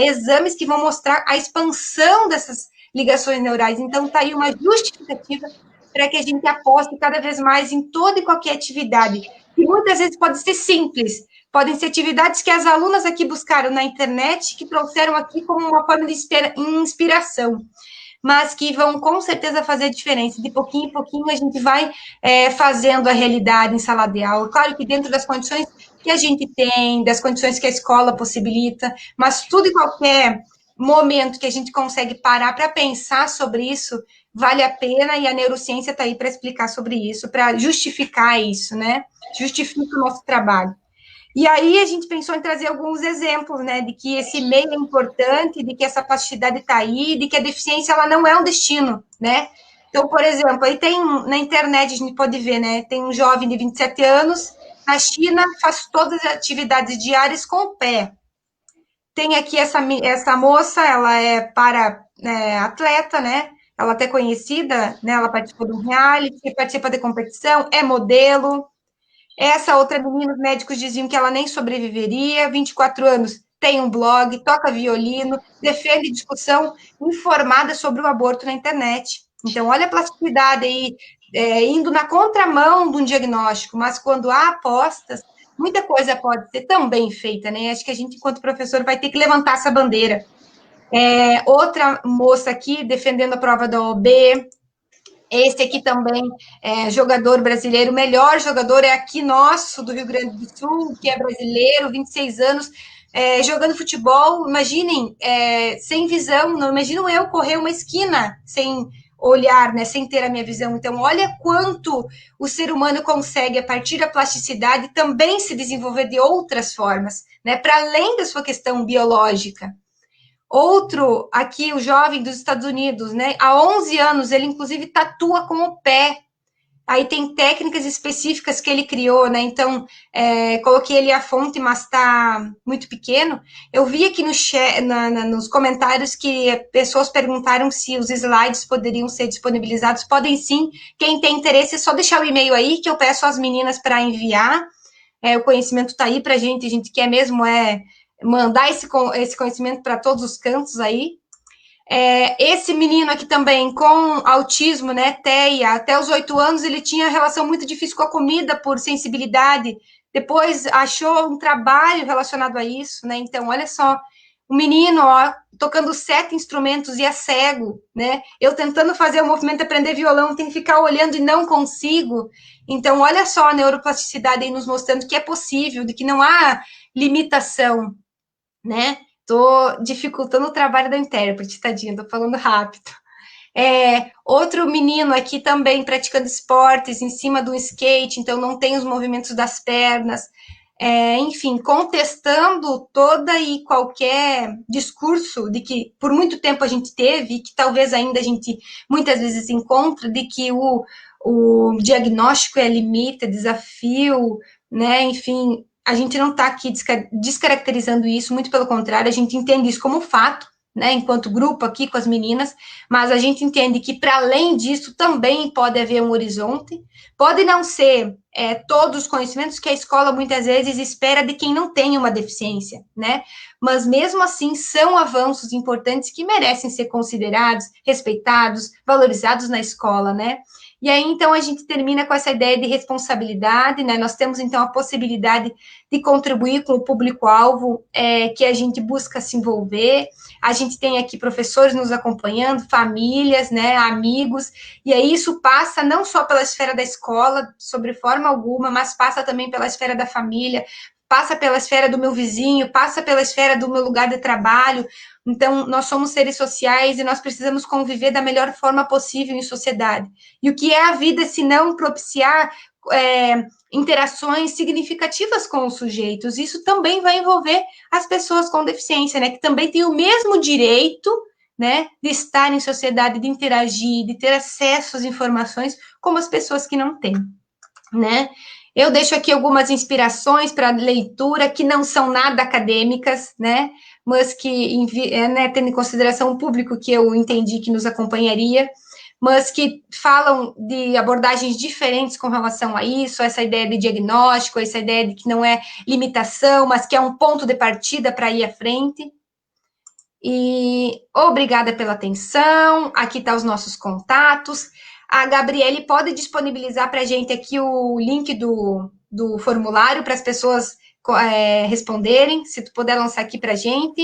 exames que vão mostrar a expansão dessas ligações neurais. Então, está aí uma justificativa para que a gente aposte cada vez mais em toda e qualquer atividade, que muitas vezes pode ser simples, podem ser atividades que as alunas aqui buscaram na internet, que trouxeram aqui como uma forma de inspiração, mas que vão com certeza fazer diferença. De pouquinho em pouquinho a gente vai fazendo a realidade em sala de aula, claro que dentro das condições que a gente tem, das condições que a escola possibilita, mas tudo e qualquer momento que a gente consegue parar para pensar sobre isso, vale a pena, e a neurociência está aí para explicar sobre isso, para justificar isso, né? Justifica o nosso trabalho. E aí a gente pensou em trazer alguns exemplos, né, de que esse meio é importante, de que essa plasticidade está aí, de que a deficiência ela não é um destino, né? Então, por exemplo, aí tem na internet, a gente pode ver, né, tem um jovem de 27 anos, na China, faz todas as atividades diárias com o pé. Tem aqui essa moça, ela é atleta, né? Ela até conhecida, né? Ela participou de um reality, participa de competição, é modelo. Essa outra menina, os médicos diziam que ela nem sobreviveria, 24 anos, tem um blog, toca violino, defende discussão informada sobre o aborto na internet. Então, olha a plasticidade aí, indo na contramão de um diagnóstico, mas quando há apostas, muita coisa pode ser também feita, né? Acho que a gente, enquanto professor, vai ter que levantar essa bandeira. Outra moça aqui, defendendo a prova da OAB, esse aqui também é jogador brasileiro, o melhor jogador é aqui nosso, do Rio Grande do Sul, que é brasileiro, 26 anos, jogando futebol, imaginem, sem visão, não imagino eu correr uma esquina sem olhar, né, sem ter a minha visão. Então, olha quanto o ser humano consegue, a partir da plasticidade, também se desenvolver de outras formas, né, para além da sua questão biológica. Outro, aqui, o jovem dos Estados Unidos, né? Há 11 anos, ele inclusive tatua com o pé. Aí tem técnicas específicas que ele criou, né? Então, coloquei ali a fonte, mas está muito pequeno. Eu vi aqui no chat, nos comentários que pessoas perguntaram se os slides poderiam ser disponibilizados. Podem sim. Quem tem interesse, é só deixar o e-mail aí, que eu peço às meninas para enviar. O conhecimento está aí para a gente quer mesmo mandar esse conhecimento para todos os cantos aí. Esse menino aqui também, com autismo, né, TEA, até os 8 anos, ele tinha relação muito difícil com a comida por sensibilidade, depois achou um trabalho relacionado a isso, né, então, olha só, o menino, ó, tocando 7 instrumentos e é cego, né, eu tentando fazer o movimento de aprender violão, tenho que ficar olhando e não consigo, então, olha só a neuroplasticidade aí nos mostrando que é possível, de que não há limitação, né? Tô dificultando o trabalho da intérprete, tadinha, tô falando rápido. Outro menino aqui também praticando esportes em cima do skate, então não tem os movimentos das pernas. Enfim, contestando toda e qualquer discurso de que por muito tempo a gente teve, e que talvez ainda a gente muitas vezes encontra, de que o diagnóstico é limite, é desafio, né? Enfim, a gente não está aqui descaracterizando isso, muito pelo contrário, a gente entende isso como fato, né, enquanto grupo aqui com as meninas, mas a gente entende que, para além disso, também pode haver um horizonte, pode não ser todos os conhecimentos que a escola muitas vezes espera de quem não tem uma deficiência, né, mas mesmo assim são avanços importantes que merecem ser considerados, respeitados, valorizados na escola, né. E aí, então, a gente termina com essa ideia de responsabilidade, né, nós temos, então, a possibilidade de contribuir com o público-alvo que a gente busca se envolver. A gente tem aqui professores nos acompanhando, famílias, né, amigos, e aí isso passa não só pela esfera da escola, sobre forma alguma, mas passa também pela esfera da família, passa pela esfera do meu vizinho, passa pela esfera do meu lugar de trabalho. Então, nós somos seres sociais e nós precisamos conviver da melhor forma possível em sociedade. E o que é a vida se não propiciar interações significativas com os sujeitos? Isso também vai envolver as pessoas com deficiência, né, que também têm o mesmo direito, né, de estar em sociedade, de interagir, de ter acesso às informações, como as pessoas que não têm, né. Eu deixo aqui algumas inspirações para leitura que não são nada acadêmicas, né, mas que, né, tendo em consideração o público que eu entendi que nos acompanharia, mas que falam de abordagens diferentes com relação a isso, essa ideia de diagnóstico, essa ideia de que não é limitação, mas que é um ponto de partida para ir à frente. E obrigada pela atenção, aqui estão os nossos contatos. A Gabriele pode disponibilizar para a gente aqui o link do formulário para as pessoas responderem, se tu puder lançar aqui para a gente,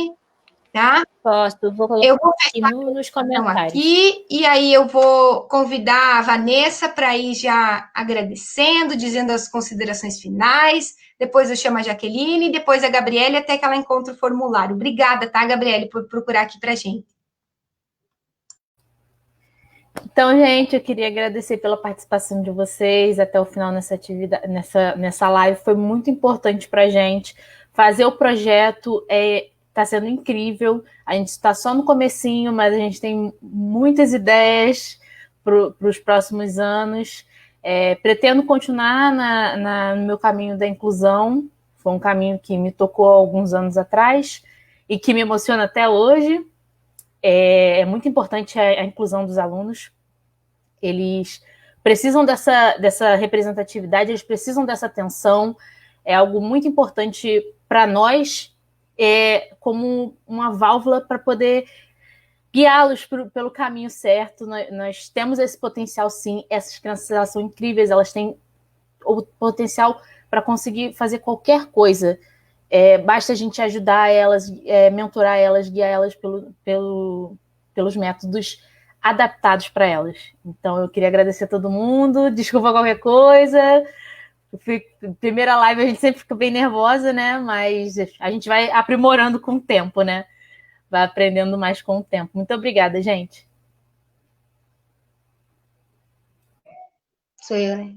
tá? Posso, vou colocar aqui nos comentários. Aqui, e aí eu vou convidar a Vanessa para ir já agradecendo, dizendo as considerações finais, depois eu chamo a Jaqueline, depois a Gabriele, até que ela encontre o formulário. Obrigada, tá, Gabriele, por procurar aqui para a gente. Então, gente, eu queria agradecer pela participação de vocês até o final nessa atividade, nessa live. Foi muito importante para a gente. Fazer o projeto está sendo incrível. A gente está só no comecinho, mas a gente tem muitas ideias para os próximos anos. Pretendo continuar no meu caminho da inclusão. Foi um caminho que me tocou há alguns anos atrás e que me emociona até hoje. É muito importante a inclusão dos alunos. Eles precisam dessa representatividade, eles precisam dessa atenção. É algo muito importante para nós, como uma válvula para poder guiá-los pelo caminho certo. Nós temos esse potencial, sim. Essas crianças, elas são incríveis, elas têm o potencial para conseguir fazer qualquer coisa. Basta a gente ajudar elas, mentorar elas, guiar elas pelos métodos adaptados para elas. Então, eu queria agradecer a todo mundo. Desculpa qualquer coisa. Primeira live a gente sempre fica bem nervosa, né? Mas a gente vai aprimorando com o tempo, né? Vai aprendendo mais com o tempo. Muito obrigada, gente. Sou eu, né?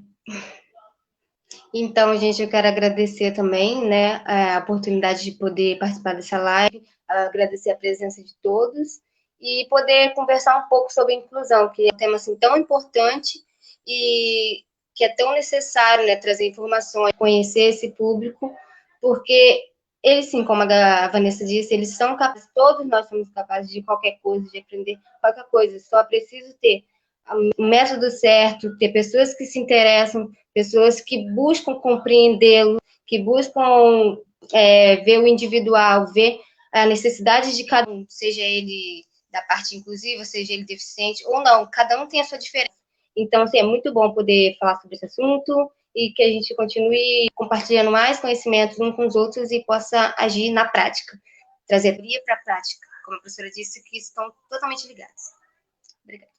Então, gente, eu quero agradecer também, né, a oportunidade de poder participar dessa live, agradecer a presença de todos e poder conversar um pouco sobre inclusão, que é um tema assim tão importante e que é tão necessário, né, trazer informações, conhecer esse público, porque eles, sim, como a Vanessa disse, eles são capazes, todos nós somos capazes de qualquer coisa, de aprender qualquer coisa, só preciso ter o método certo, ter pessoas que se interessam, pessoas que buscam compreendê-lo, que buscam ver o individual, ver a necessidade de cada um, seja ele da parte inclusiva, seja ele deficiente ou não, cada um tem a sua diferença. Então, assim, é muito bom poder falar sobre esse assunto e que a gente continue compartilhando mais conhecimentos uns com os outros e possa agir na prática, trazer a teoria para a prática, como a professora disse, que estão totalmente ligados. Obrigada.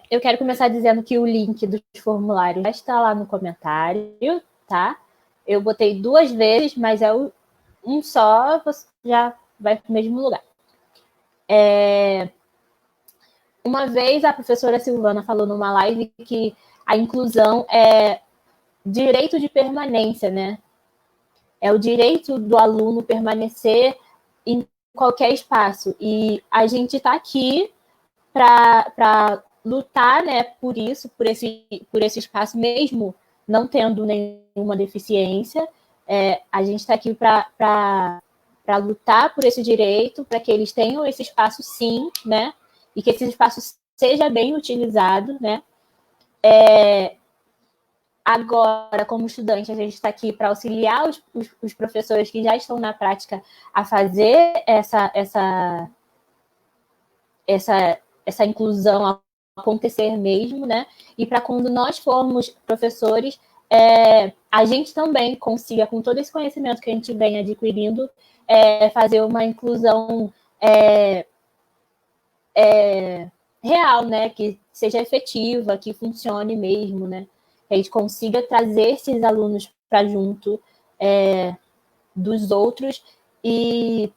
Eu quero começar dizendo que o link dos formulários já está lá no comentário, tá? Eu botei 2 vezes, mas um só, você já vai para o mesmo lugar. Uma vez a professora Silvana falou numa live que a inclusão é direito de permanência, né? É o direito do aluno permanecer em qualquer espaço. E a gente está aqui para lutar, né, por isso, por esse espaço, mesmo não tendo nenhuma deficiência. A gente está aqui para lutar por esse direito, para que eles tenham esse espaço, sim, né? E que esse espaço seja bem utilizado, né? Agora, como estudante, a gente está aqui para auxiliar os professores que já estão na prática a fazer essa inclusão acontecer mesmo, né? E para quando nós formos professores, a gente também consiga, com todo esse conhecimento que a gente vem adquirindo, fazer uma inclusão real, né? Que seja efetiva, que funcione mesmo, né? Que a gente consiga trazer esses alunos para junto dos outros. E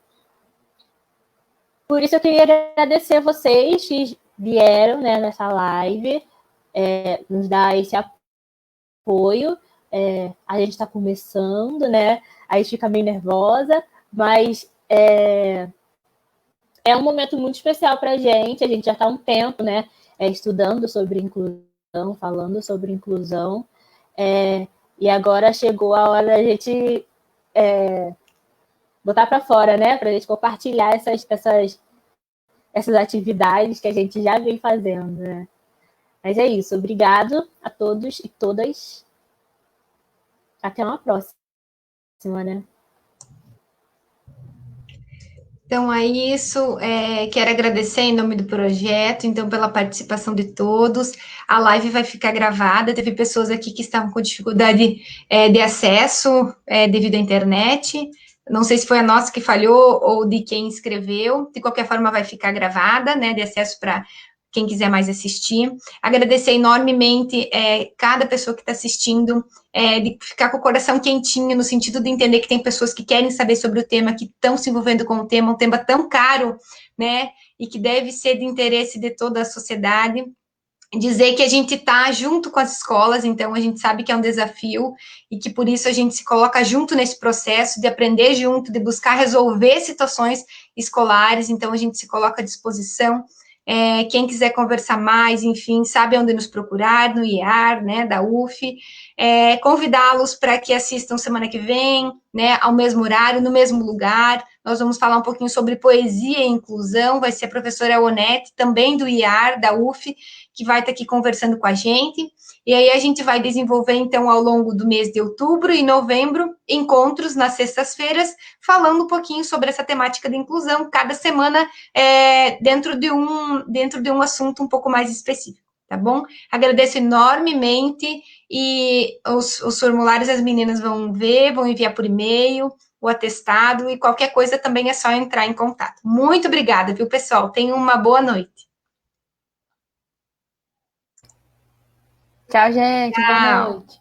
por isso eu queria agradecer vocês que vieram, né, nessa live, nos dar esse apoio. A gente está começando, né? A gente fica meio nervosa, mas é um momento muito especial para a gente já está há um tempo, né, estudando sobre inclusão, falando sobre inclusão, e agora chegou a hora da gente botar para fora, né, para a gente compartilhar essas atividades que a gente já vem fazendo, né? Mas é isso, obrigado a todos e todas. Até uma próxima, né? Então, é isso. Quero agradecer em nome do projeto, então, pela participação de todos. A live vai ficar gravada. Teve pessoas aqui que estavam com dificuldade de acesso devido à internet. Não sei se foi a nossa que falhou ou de quem escreveu. De qualquer forma, vai ficar gravada, né, de acesso para quem quiser mais assistir. Agradecer enormemente cada pessoa que está assistindo, de ficar com o coração quentinho, no sentido de entender que tem pessoas que querem saber sobre o tema, que estão se envolvendo com o tema, um tema tão caro, né, e que deve ser de interesse de toda a sociedade. Dizer que a gente está junto com as escolas, então a gente sabe que é um desafio e que por isso a gente se coloca junto nesse processo de aprender junto, de buscar resolver situações escolares, então a gente se coloca à disposição. Quem quiser conversar mais, enfim, sabe onde nos procurar, no IAR, né, da UF, convidá-los para que assistam semana que vem, né, ao mesmo horário, no mesmo lugar. Nós vamos falar um pouquinho sobre poesia e inclusão, vai ser a professora Onete, também do IAR, da UF, que vai estar aqui conversando com a gente, e aí a gente vai desenvolver, então, ao longo do mês de outubro e novembro, encontros nas sextas-feiras, falando um pouquinho sobre essa temática de inclusão, cada semana dentro de um assunto um pouco mais específico, tá bom? Agradeço enormemente, e os formulários as meninas vão ver, vão enviar por e-mail, o atestado, e qualquer coisa também é só entrar em contato. Muito obrigada, viu, pessoal? Tenham uma boa noite. Tchau, gente. Boa Tchau. noite.